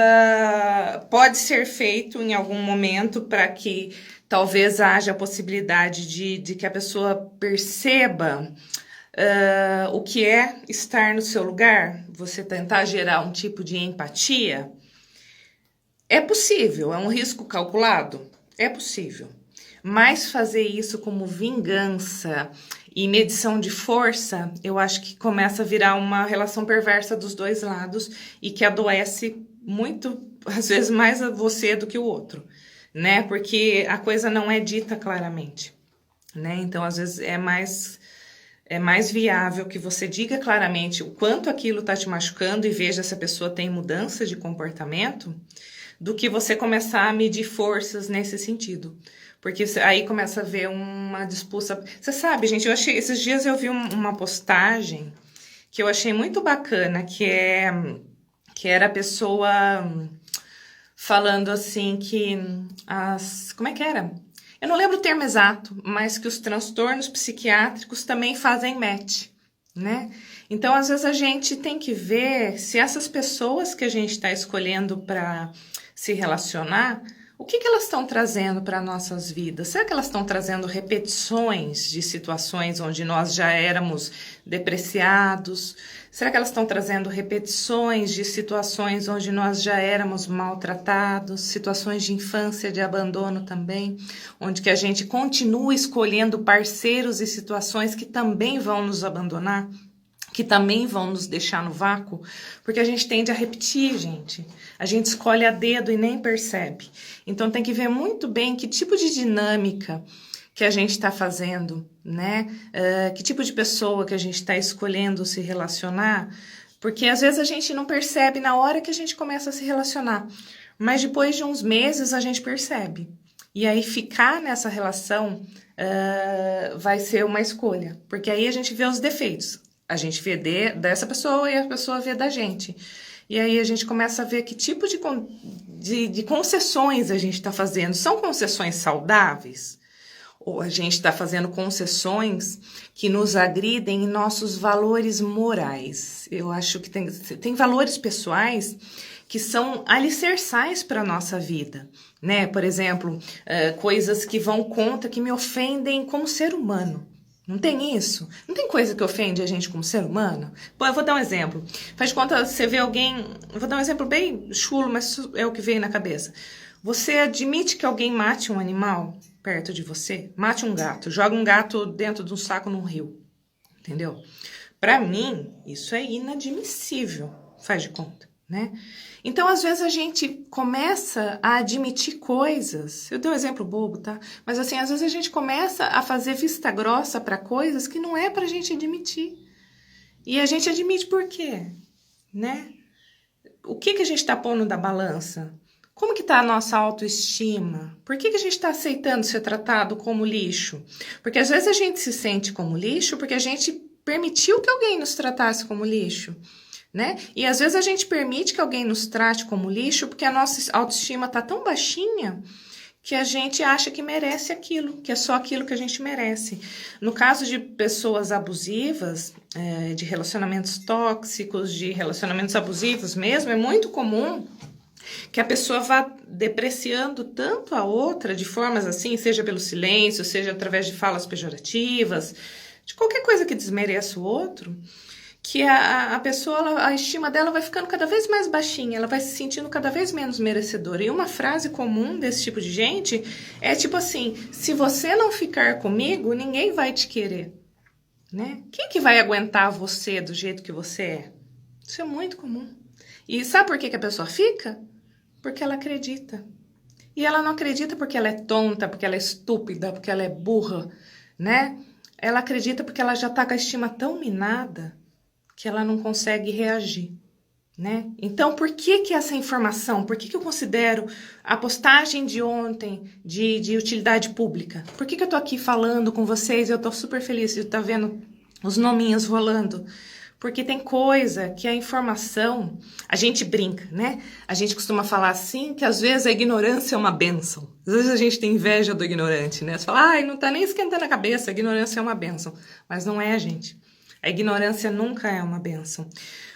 pode ser feito em algum momento para que talvez haja a possibilidade de que a pessoa perceba o que é estar no seu lugar, você tentar gerar um tipo de empatia. É possível, é um risco calculado? É possível. Mas fazer isso como vingança e medição de força, eu acho que começa a virar uma relação perversa dos dois lados e que adoece muito, às vezes, mais a você do que o outro, né? Porque a coisa não é dita claramente, né? Então, às vezes, é mais viável que você diga claramente o quanto aquilo tá te machucando e veja se a pessoa tem mudança de comportamento, do que você começar a medir forças nesse sentido. Porque aí começa a haver uma disputa. Você sabe, gente, esses dias eu vi uma postagem que eu achei muito bacana, que era a pessoa falando assim que como é que era? Eu não lembro o termo exato, mas que os transtornos psiquiátricos também fazem match, né? Então, às vezes a gente tem que ver se essas pessoas que a gente está escolhendo para se relacionar, o que elas estão trazendo para nossas vidas? Será que elas estão trazendo repetições de situações onde nós já éramos depreciados? Será que elas estão trazendo repetições de situações onde nós já éramos maltratados? Situações de infância, de abandono também, onde que a gente continua escolhendo parceiros e situações que também vão nos abandonar? Que também vão nos deixar no vácuo, porque a gente tende a repetir, gente. A gente escolhe a dedo e nem percebe. Então tem que ver muito bem que tipo de dinâmica que a gente está fazendo, né? Que tipo de pessoa que a gente está escolhendo se relacionar, porque às vezes a gente não percebe na hora que a gente começa a se relacionar, mas depois de uns meses a gente percebe. E aí ficar nessa relação vai ser uma escolha, porque aí a gente vê os defeitos. A gente vê dessa pessoa e a pessoa vê da gente. E aí a gente começa a ver que tipo de concessões a gente está fazendo. São concessões saudáveis? Ou a gente está fazendo concessões que nos agridem em nossos valores morais? Eu acho que tem valores pessoais que são alicerçais para a nossa vida, né? Por exemplo, coisas que vão contra, que me ofendem como ser humano. Não tem isso? Não tem coisa que ofende a gente como ser humano? Pô, eu vou dar um exemplo. Faz de conta, você vê alguém... Eu vou dar um exemplo bem chulo, mas é o que veio na cabeça. Você admite que alguém mate um animal perto de você? Mate um gato. Joga um gato dentro de um saco num rio. Entendeu? Pra mim, isso é inadmissível. Faz de conta, né? Então, às vezes, a gente começa a admitir coisas. Eu dei um exemplo bobo, tá? Mas, assim, às vezes a gente começa a fazer vista grossa para coisas que não é pra gente admitir. E a gente admite por quê? Né? O que a gente tá pondo da balança? Como que tá a nossa autoestima? Por que a gente tá aceitando ser tratado como lixo? Porque, às vezes, a gente se sente como lixo porque a gente permitiu que alguém nos tratasse como lixo. Né? E às vezes a gente permite que alguém nos trate como lixo porque a nossa autoestima tá tão baixinha que a gente acha que merece aquilo, que é só aquilo que a gente merece. No caso de pessoas abusivas, de relacionamentos tóxicos, de relacionamentos abusivos mesmo, é muito comum que a pessoa vá depreciando tanto a outra de formas assim, seja pelo silêncio, seja através de falas pejorativas, de qualquer coisa que desmereça o outro, que a pessoa, a estima dela vai ficando cada vez mais baixinha, ela vai se sentindo cada vez menos merecedora. E uma frase comum desse tipo de gente é tipo assim: se você não ficar comigo, ninguém vai te querer, né? Quem que vai aguentar você do jeito que você é? Isso é muito comum. E sabe por que a pessoa fica? Porque ela acredita. E ela não acredita porque ela é tonta, porque ela é estúpida, porque ela é burra, né? Ela acredita porque ela já tá com a estima tão minada que ela não consegue reagir, né? Então, por que essa informação? Por que eu considero a postagem de ontem de utilidade pública? Por que eu tô aqui falando com vocês e eu tô super feliz de estar vendo os nominhos rolando? Porque tem coisa que a informação, a gente brinca, né? A gente costuma falar assim, que às vezes a ignorância é uma bênção. Às vezes a gente tem inveja do ignorante, né? Você fala, ai, não tá nem esquentando a cabeça, a ignorância é uma bênção. Mas não é, gente. A ignorância nunca é uma bênção,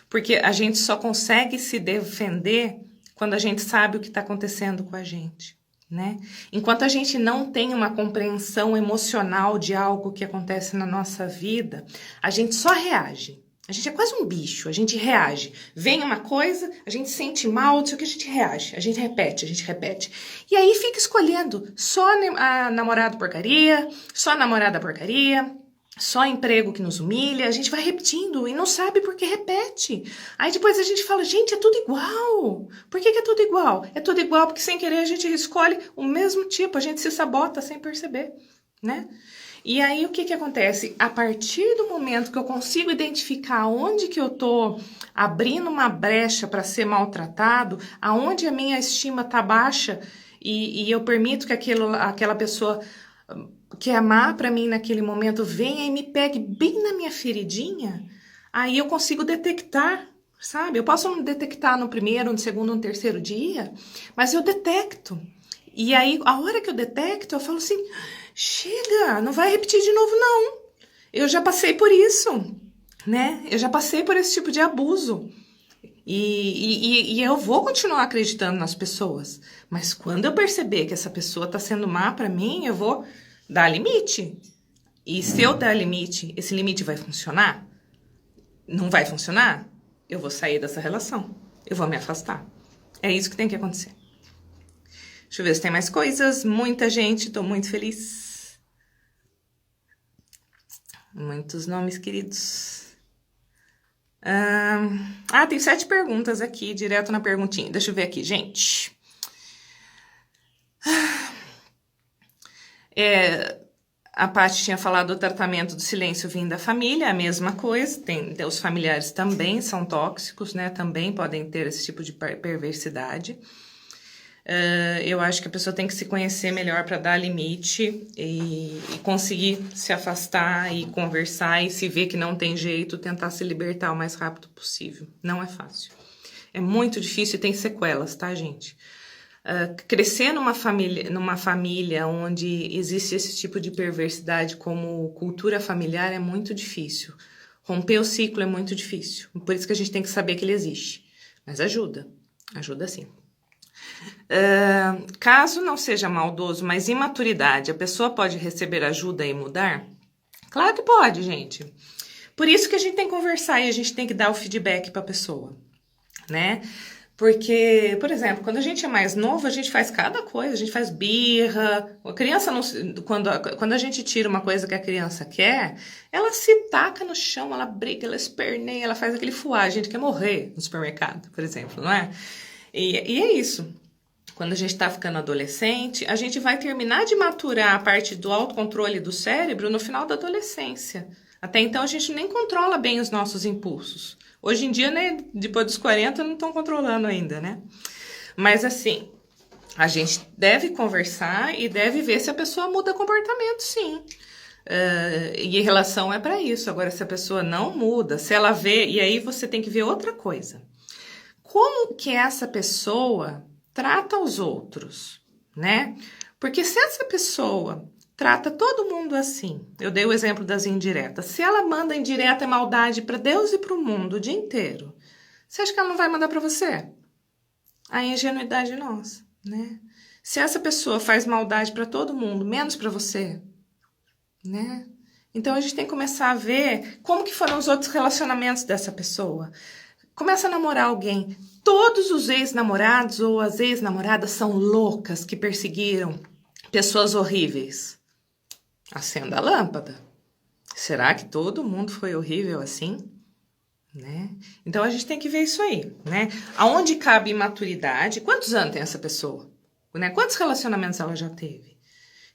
porque a gente só consegue se defender quando a gente sabe o que está acontecendo com a gente, né? Enquanto a gente não tem uma compreensão emocional de algo que acontece na nossa vida, a gente só reage. A gente é quase um bicho, a gente reage. Vem uma coisa, a gente sente mal, não sei o que, a gente reage, a gente repete. E aí fica escolhendo só a namorada porcaria, só a namorada porcaria, só emprego que nos humilha, a gente vai repetindo e não sabe por que repete. Aí depois a gente fala, gente, é tudo igual. Por que é tudo igual? É tudo igual porque sem querer a gente escolhe o mesmo tipo, a gente se sabota sem perceber, né? E aí o que acontece? A partir do momento que eu consigo identificar onde que eu tô abrindo uma brecha para ser maltratado, aonde a minha estima tá baixa e eu permito que aquela pessoa que é má para mim naquele momento venha e me pegue bem na minha feridinha, aí eu consigo detectar, sabe? Eu posso não detectar no primeiro, no segundo, no terceiro dia, mas eu detecto. E aí, a hora que eu detecto, eu falo assim, chega, não vai repetir de novo, não. Eu já passei por isso, né? Eu já passei por esse tipo de abuso. E eu vou continuar acreditando nas pessoas. Mas quando eu perceber que essa pessoa tá sendo má para mim, eu vou dar limite. E se eu der limite, esse limite vai funcionar? Não vai funcionar? Eu vou sair dessa relação. Eu vou me afastar. É isso que tem que acontecer. Deixa eu ver se tem mais coisas. Muita gente, tô muito feliz. Muitos nomes queridos. Tem 7 perguntas aqui, direto na perguntinha. Deixa eu ver aqui, gente. A Paty tinha falado do tratamento do silêncio vindo da família, a mesma coisa. Os familiares também são tóxicos, né? Também podem ter esse tipo de perversidade. Eu acho que a pessoa tem que se conhecer melhor para dar limite e conseguir se afastar e conversar e se ver que não tem jeito, tentar se libertar o mais rápido possível. Não é fácil. É muito difícil e tem sequelas, tá, gente? Crescer numa família onde existe esse tipo de perversidade como cultura familiar é muito difícil. Romper o ciclo é muito difícil. Por isso que a gente tem que saber que ele existe. Mas ajuda sim. Caso não seja maldoso, mas imaturidade, a pessoa pode receber ajuda e mudar? Claro que pode, gente. Por isso que a gente tem que conversar e a gente tem que dar o feedback para a pessoa, né? Porque, por exemplo, quando a gente é mais novo, a gente faz cada coisa, a gente faz birra. A criança, quando a gente tira uma coisa que a criança quer, ela se taca no chão, ela briga, ela esperneia, ela faz aquele fuá. A gente quer morrer no supermercado, por exemplo, não é? E é isso. Quando a gente está ficando adolescente, a gente vai terminar de maturar a parte do autocontrole do cérebro no final da adolescência. Até então, a gente nem controla bem os nossos impulsos. Hoje em dia, né, depois dos 40, não estão controlando ainda, né? Mas, assim, a gente deve conversar e deve ver se a pessoa muda comportamento, sim. E relação é para isso. Agora, se a pessoa não muda, se ela vê... E aí, você tem que ver outra coisa. Como que essa pessoa trata os outros, né? Porque se essa pessoa trata todo mundo assim, eu dei o exemplo das indiretas, se ela manda indireta e maldade para Deus e para o mundo o dia inteiro, você acha que ela não vai mandar para você? a ingenuidade nossa, né? Se essa pessoa faz maldade para todo mundo, menos para você, né? Então a gente tem que começar a ver como que foram os outros relacionamentos dessa pessoa. Começa a namorar alguém. Todos os ex-namorados ou as ex-namoradas são loucas que perseguiram pessoas horríveis. Acenda a lâmpada. Será que todo mundo foi horrível assim? Né? Então a gente tem que ver isso aí, né? Aonde cabe imaturidade? Quantos anos tem essa pessoa? Né? Quantos relacionamentos ela já teve?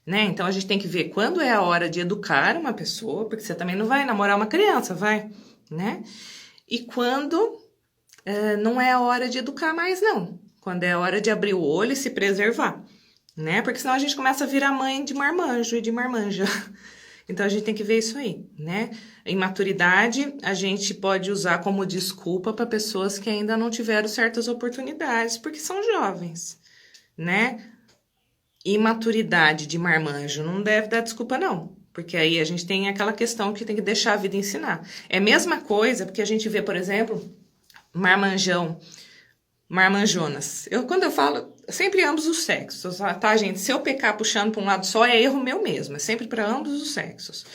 Né? Então a gente tem que ver quando é a hora de educar uma pessoa, porque você também não vai namorar uma criança, vai? Né? E quando não é a hora de educar mais, não. Quando é a hora de abrir o olho e se preservar, né? Porque senão a gente começa a virar mãe de marmanjo e de marmanja. Então a gente tem que ver isso aí, né? Imaturidade a gente pode usar como desculpa para pessoas que ainda não tiveram certas oportunidades, porque são jovens, né? Imaturidade de marmanjo não deve dar desculpa, não. Porque aí a gente tem aquela questão que tem que deixar a vida ensinar. É a mesma coisa, porque a gente vê, por exemplo, marmanjão, marmanjonas. Quando eu falo, sempre ambos os sexos, tá, gente? Se eu pecar puxando para um lado só, é erro meu mesmo. É sempre para ambos os sexos.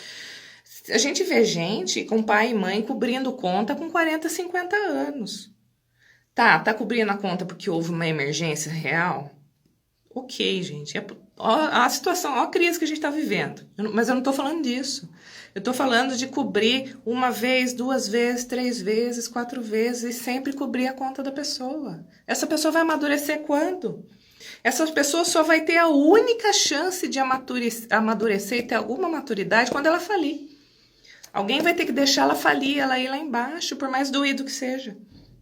A gente vê gente com pai e mãe cobrindo conta com 40, 50 anos. Tá cobrindo a conta porque houve uma emergência real? Ok, gente. Ó a situação, ó a crise que a gente está vivendo. Mas eu não estou falando disso. Eu estou falando de cobrir uma vez, 2 vezes, 3 vezes, 4 vezes e sempre cobrir a conta da pessoa. Essa pessoa vai amadurecer quando? Essa pessoa só vai ter a única chance de amadurecer e ter alguma maturidade quando ela falir. Alguém vai ter que deixar ela falir, ela ir lá embaixo, por mais doído que seja.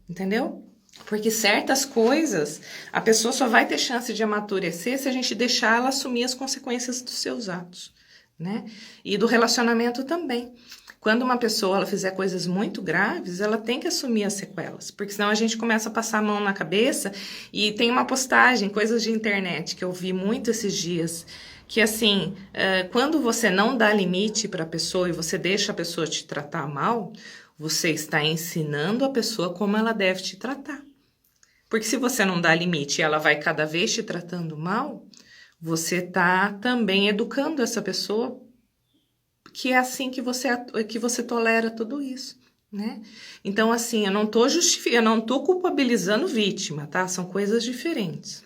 Entendeu? Porque certas coisas, a pessoa só vai ter chance de amadurecer se a gente deixar ela assumir as consequências dos seus atos, né? E do relacionamento também. Quando uma pessoa ela fizer coisas muito graves, ela tem que assumir as sequelas, porque senão a gente começa a passar a mão na cabeça. E tem uma postagem, coisas de internet, que eu vi muito esses dias, que assim, quando você não dá limite para a pessoa e você deixa a pessoa te tratar mal, você está ensinando a pessoa como ela deve te tratar. Porque se você não dá limite e ela vai cada vez te tratando mal, você está também educando essa pessoa, que é assim que você tolera tudo isso, né? Então, assim, eu não tô culpabilizando vítima, tá? São coisas diferentes.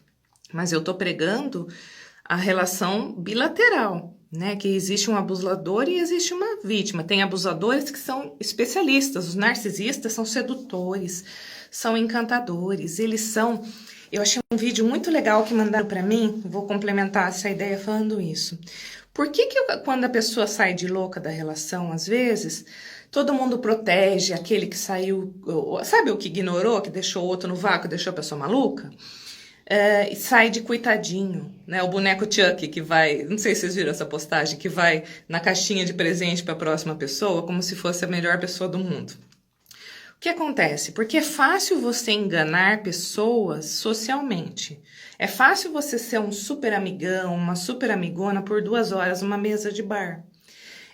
Mas eu tô pregando a relação bilateral, né? Que existe um abusador e existe uma vítima. Tem abusadores que são especialistas, os narcisistas são sedutores, são encantadores, eles são... Eu achei um vídeo muito legal que mandaram para mim, vou complementar essa ideia falando isso. Por que quando a pessoa sai de louca da relação, às vezes, todo mundo protege aquele que saiu, sabe o que ignorou, que deixou o outro no vácuo, deixou a pessoa maluca? E sai de coitadinho, né? O boneco Chuck que vai, não sei se vocês viram essa postagem, que vai na caixinha de presente para a próxima pessoa, como se fosse a melhor pessoa do mundo. O que acontece? Porque é fácil você enganar pessoas socialmente. É fácil você ser um super amigão, uma super amigona por 2 horas numa mesa de bar.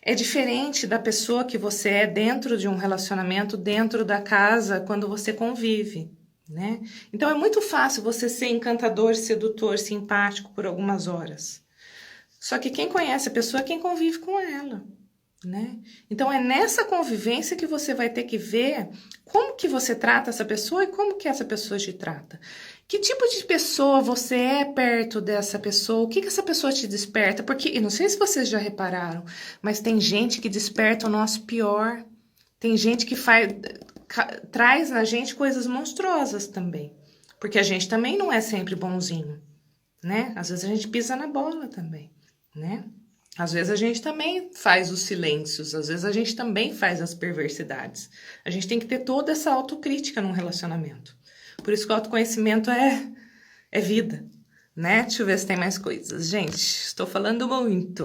É diferente da pessoa que você é dentro de um relacionamento, dentro da casa, quando você convive, né? Então é muito fácil você ser encantador, sedutor, simpático por algumas horas. Só que quem conhece a pessoa é quem convive com ela, né? Então é nessa convivência que você vai ter que ver como que você trata essa pessoa e como que essa pessoa te trata. Que tipo de pessoa você é perto dessa pessoa? O que essa pessoa te desperta? Porque, eu não sei se vocês já repararam, mas tem gente que desperta o nosso pior. Tem gente que traz na gente coisas monstruosas também. Porque a gente também não é sempre bonzinho, né? Às vezes a gente pisa na bola também, né? Às vezes a gente também faz os silêncios, às vezes a gente também faz as perversidades. A gente tem que ter toda essa autocrítica num relacionamento. Por isso que o autoconhecimento é vida, né? Deixa eu ver se tem mais coisas. Gente, estou falando muito.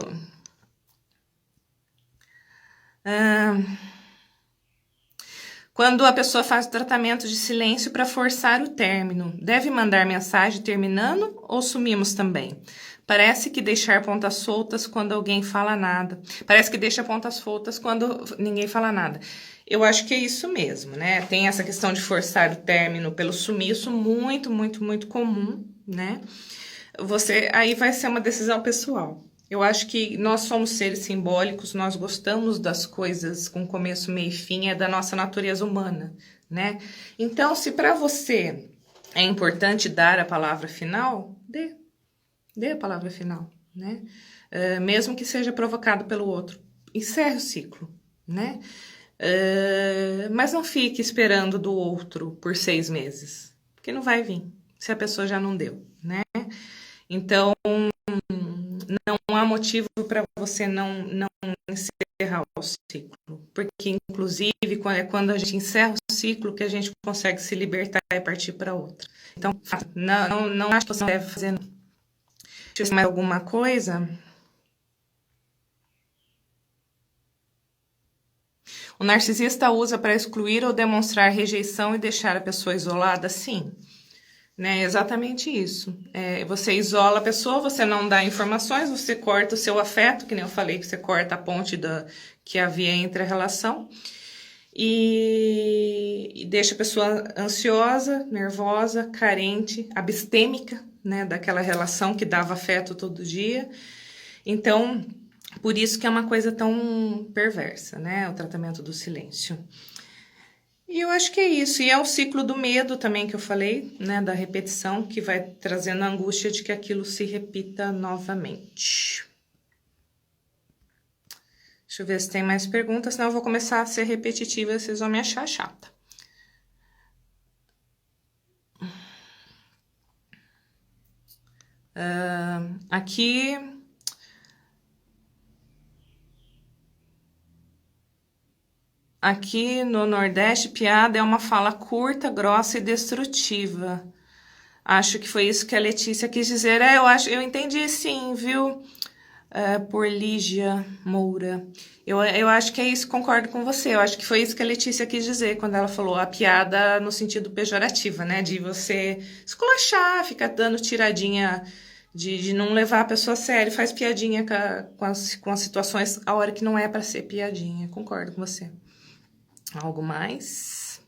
Quando a pessoa faz o tratamento de silêncio para forçar o término, deve mandar mensagem terminando ou sumimos também? Parece que deixar pontas soltas quando alguém fala nada. Parece que deixa pontas soltas quando ninguém fala nada. Eu acho que é isso mesmo, né? Tem essa questão de forçar o término pelo sumiço, muito, muito, muito comum, né? Aí vai ser uma decisão pessoal. Eu acho que nós somos seres simbólicos, nós gostamos das coisas com começo, meio e fim, é da nossa natureza humana, né? Então, se para você é importante dar a palavra final, dê a palavra final, né? Mesmo que seja provocado pelo outro. Encerre o ciclo, né? Mas não fique esperando do outro por 6 meses, porque não vai vir, se a pessoa já não deu, né? Então, não há motivo para você não encerrar o ciclo, porque inclusive é quando a gente encerra o ciclo que a gente consegue se libertar e partir para outra. Então, não acho que você deve fazer. Deixa eu ver mais alguma coisa. O narcisista usa para excluir ou demonstrar rejeição e deixar a pessoa isolada? Sim. Né, exatamente isso. Você isola a pessoa, você não dá informações, você corta o seu afeto, que nem eu falei, que você corta a ponte que havia entre a relação, e deixa a pessoa ansiosa, nervosa, carente, abstêmica, né, daquela relação que dava afeto todo dia. Então, por isso que é uma coisa tão perversa, né, o tratamento do silêncio. E eu acho que é isso. E é o ciclo do medo também que eu falei, né? Da repetição, que vai trazendo a angústia de que aquilo se repita novamente. Deixa eu ver se tem mais perguntas, senão eu vou começar a ser repetitiva e vocês vão me achar chata. Aqui... Aqui no Nordeste, piada é uma fala curta, grossa e destrutiva. Acho que foi isso que a Letícia quis dizer. Eu entendi sim, viu? Por Lígia Moura. Eu acho que é isso, concordo com você. Eu acho que foi isso que a Letícia quis dizer quando ela falou a piada no sentido pejorativo, né? De você esculachar, ficar dando tiradinha, de não levar a pessoa a sério, faz piadinha com as situações a hora que não é para ser piadinha. Concordo com você. Algo mais?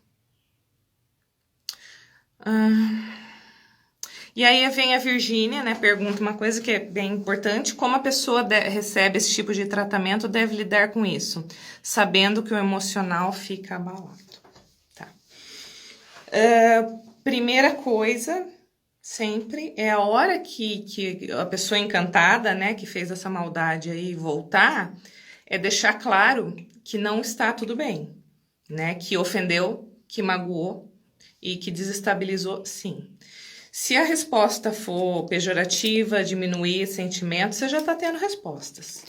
E aí vem a Virgínia, né? Pergunta uma coisa que é bem importante: como a pessoa recebe esse tipo de tratamento, deve lidar com isso, sabendo que o emocional fica abalado. Tá. Primeira coisa, sempre, é a hora que a pessoa encantada, né, que fez essa maldade aí voltar, é deixar claro que não está tudo bem. Né, que ofendeu, que magoou e que desestabilizou, sim. Se a resposta for pejorativa, diminuir sentimentos, você já está tendo respostas.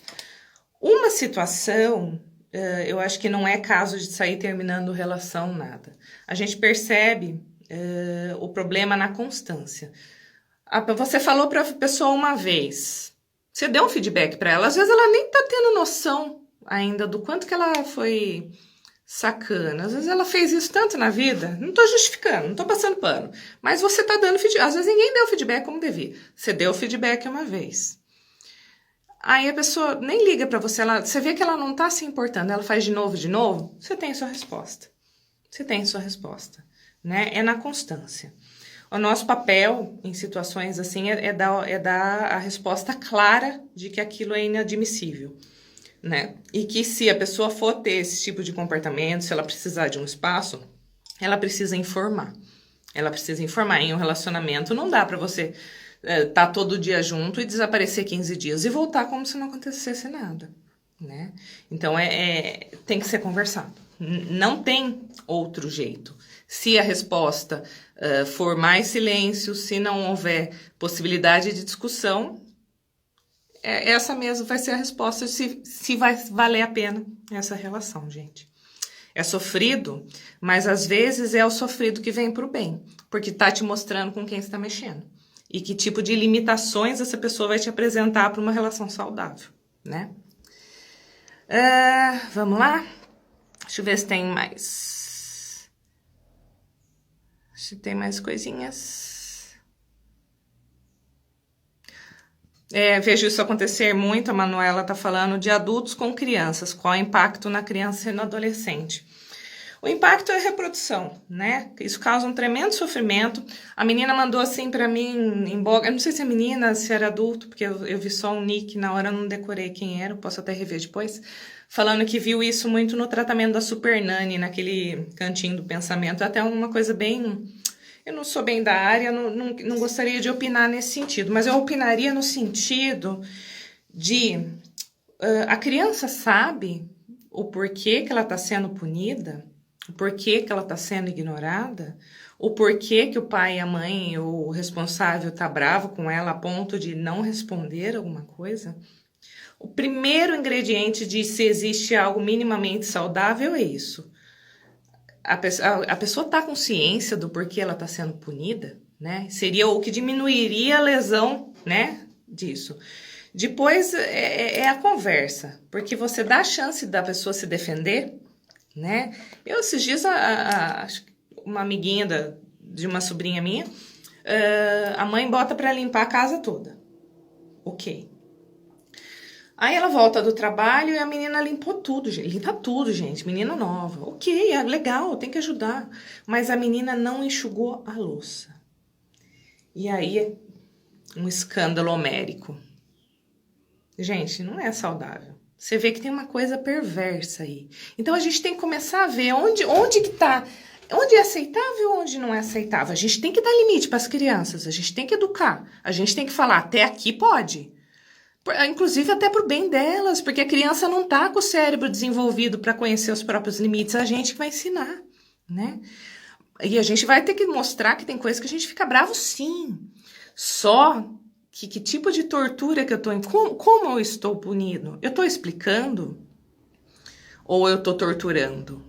Uma situação, eu acho que não é caso de sair terminando relação, nada. A gente percebe o problema na constância. Você falou para a pessoa uma vez, você deu um feedback para ela, às vezes ela nem está tendo noção ainda do quanto que ela foi... sacana. Às vezes ela fez isso tanto na vida, não tô justificando, não tô passando pano, mas você tá dando feedback. Às vezes ninguém deu feedback como devia. Você deu feedback uma vez. Aí a pessoa nem liga pra você, você vê que ela não tá se importando, ela faz de novo, você tem sua resposta. Você tem sua resposta, né? É na constância. O nosso papel em situações assim é dar a resposta clara de que aquilo é inadmissível. Né? E que se a pessoa for ter esse tipo de comportamento, se ela precisar de um espaço, ela precisa informar. Ela precisa informar. Em um relacionamento não dá para você tá todo dia junto e desaparecer 15 dias e voltar como se não acontecesse nada, né? Então tem que ser conversado. Não tem outro jeito. Se a resposta for mais silêncio, se não houver possibilidade de discussão, essa mesmo vai ser a resposta se vai valer a pena essa relação, gente. É sofrido, mas às vezes é o sofrido que vem pro bem, porque tá te mostrando com quem está mexendo. E que tipo de limitações essa pessoa vai te apresentar para uma relação saudável, né? Vamos lá? Deixa eu ver se tem mais. Se tem mais coisinhas. Vejo isso acontecer muito, a Manuela tá falando de adultos com crianças, qual é o impacto na criança e no adolescente. O impacto é a reprodução, né? Isso causa um tremendo sofrimento. A menina mandou assim pra mim em boga, eu não sei se é menina, se era adulto, porque eu vi só um nick, na hora eu não decorei quem era, eu posso até rever depois, falando que viu isso muito no tratamento da Super Nanny, naquele cantinho do pensamento, até uma coisa bem... Eu não sou bem da área, não gostaria de opinar nesse sentido, mas eu opinaria no sentido de... a criança sabe o porquê que ela está sendo punida, o porquê que ela está sendo ignorada, o porquê que o pai e a mãe, o responsável, tá bravo com ela a ponto de não responder alguma coisa. O primeiro ingrediente de se existe algo minimamente saudável é isso. A pessoa tá com ciência do porquê ela está sendo punida, né? Seria o que diminuiria a lesão, né, disso. Depois é a conversa, porque você dá a chance da pessoa se defender, né? Eu, esses dias, uma amiguinha de uma sobrinha minha, a mãe bota para limpar a casa toda. Ok. Aí ela volta do trabalho e a menina limpou tudo, gente. Limpa tudo, gente. Menina nova. Ok, é legal, tem que ajudar. Mas a menina não enxugou a louça. E aí, um escândalo homérico. Gente, não é saudável. Você vê que tem uma coisa perversa aí. Então, a gente tem que começar a ver onde que tá, onde é aceitável e onde não é aceitável. A gente tem que dar limite para as crianças, a gente tem que educar, a gente tem que falar, até aqui pode. Inclusive até pro bem delas, porque a criança não tá com o cérebro desenvolvido para conhecer os próprios limites, a gente que vai ensinar, né? E a gente vai ter que mostrar que tem coisas que a gente fica bravo sim. Só que tipo de tortura que eu tô... Como eu estou punindo? Eu tô explicando? Ou eu tô torturando?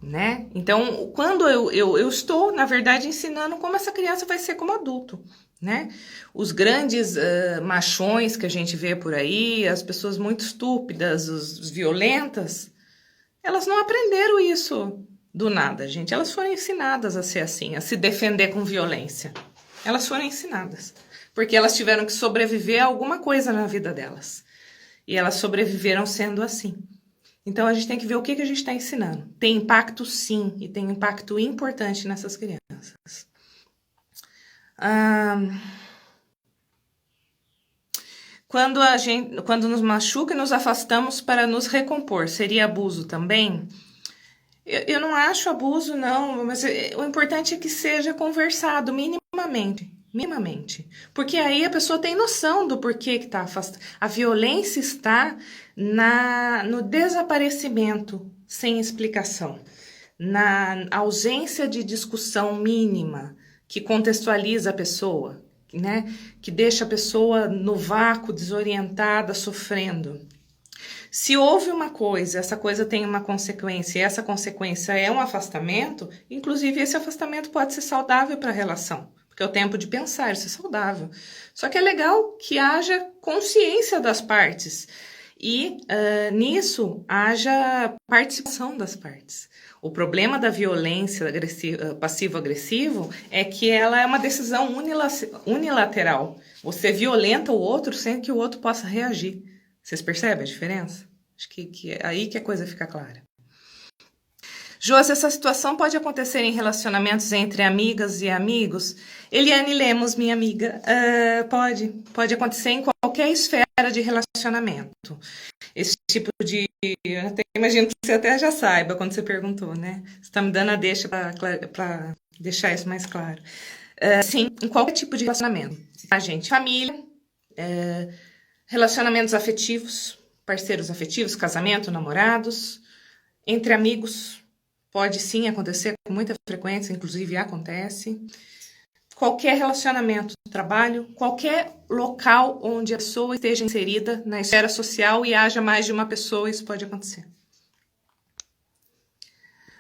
Né? Então, quando eu estou, na verdade, ensinando como essa criança vai ser como adulto, né? Os grandes machões que a gente vê por aí, as pessoas muito estúpidas, os violentas, elas não aprenderam isso do nada, gente. Elas foram ensinadas a ser assim, a se defender com violência. Elas foram ensinadas, porque elas tiveram que sobreviver a alguma coisa na vida delas. E elas sobreviveram sendo assim. Então, a gente tem que ver o que a gente está ensinando. Tem impacto, sim, e tem impacto importante nessas crianças. Quando nos machuca e nos afastamos para nos recompor, seria abuso também? Eu não acho abuso, não, mas o importante é que seja conversado minimamente. Minimamente. Porque aí a pessoa tem noção do porquê que está afastada. A violência está no desaparecimento sem explicação, na ausência de discussão mínima que contextualiza a pessoa, né? Que deixa a pessoa no vácuo, desorientada, sofrendo. Se houve uma coisa, essa coisa tem uma consequência, e essa consequência é um afastamento, inclusive esse afastamento pode ser saudável para a relação. Porque é o tempo de pensar, isso é saudável. Só que é legal que haja consciência das partes. E nisso haja participação das partes. O problema da violência passivo-agressivo é que ela é uma decisão unilateral. Você violenta o outro sem que o outro possa reagir. Vocês percebem a diferença? Acho que é aí que a coisa fica clara. Josi, essa situação pode acontecer em relacionamentos entre amigas e amigos? Eliane Lemos, minha amiga, pode acontecer em qualquer esfera de relacionamento. Esse tipo de... Eu até imagino que você até já saiba quando você perguntou, né? Você está me dando a deixa para deixar isso mais claro. Sim, em qualquer tipo de relacionamento. A gente, família, relacionamentos afetivos, parceiros afetivos, casamento, namorados, entre amigos... Pode sim acontecer com muita frequência, inclusive acontece. Qualquer relacionamento, trabalho, qualquer local onde a pessoa esteja inserida na esfera social e haja mais de uma pessoa, isso pode acontecer.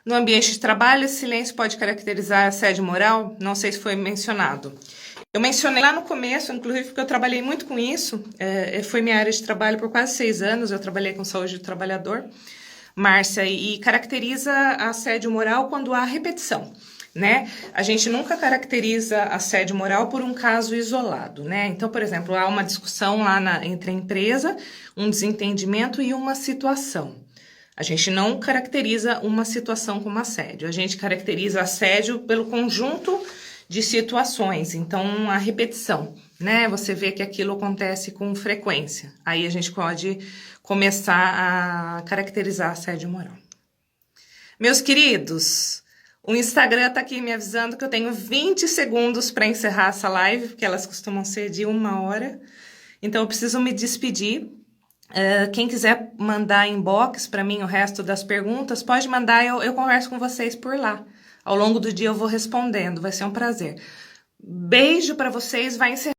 No ambiente de trabalho, esse silêncio pode caracterizar assédio moral? Não sei se foi mencionado. Eu mencionei lá no começo, inclusive porque eu trabalhei muito com isso. Foi minha área de trabalho por quase 6 anos, eu trabalhei com saúde do trabalhador. Márcia, e caracteriza assédio moral quando há repetição. né? A gente nunca caracteriza assédio moral por um caso isolado, né? Então, por exemplo, há uma discussão lá entre a empresa, um desentendimento e uma situação. A gente não caracteriza uma situação como assédio, a gente caracteriza assédio pelo conjunto de situações, então a repetição, né? Você vê que aquilo acontece com frequência, aí a gente pode começar a caracterizar assédio moral. Meus queridos, o Instagram tá aqui me avisando que eu tenho 20 segundos para encerrar essa live, porque elas costumam ser de 1 hora. Então, eu preciso me despedir. Quem quiser mandar inbox para mim o resto das perguntas, pode mandar, eu converso com vocês por lá. Ao longo do dia eu vou respondendo, vai ser um prazer. Beijo para vocês, vai encerrar.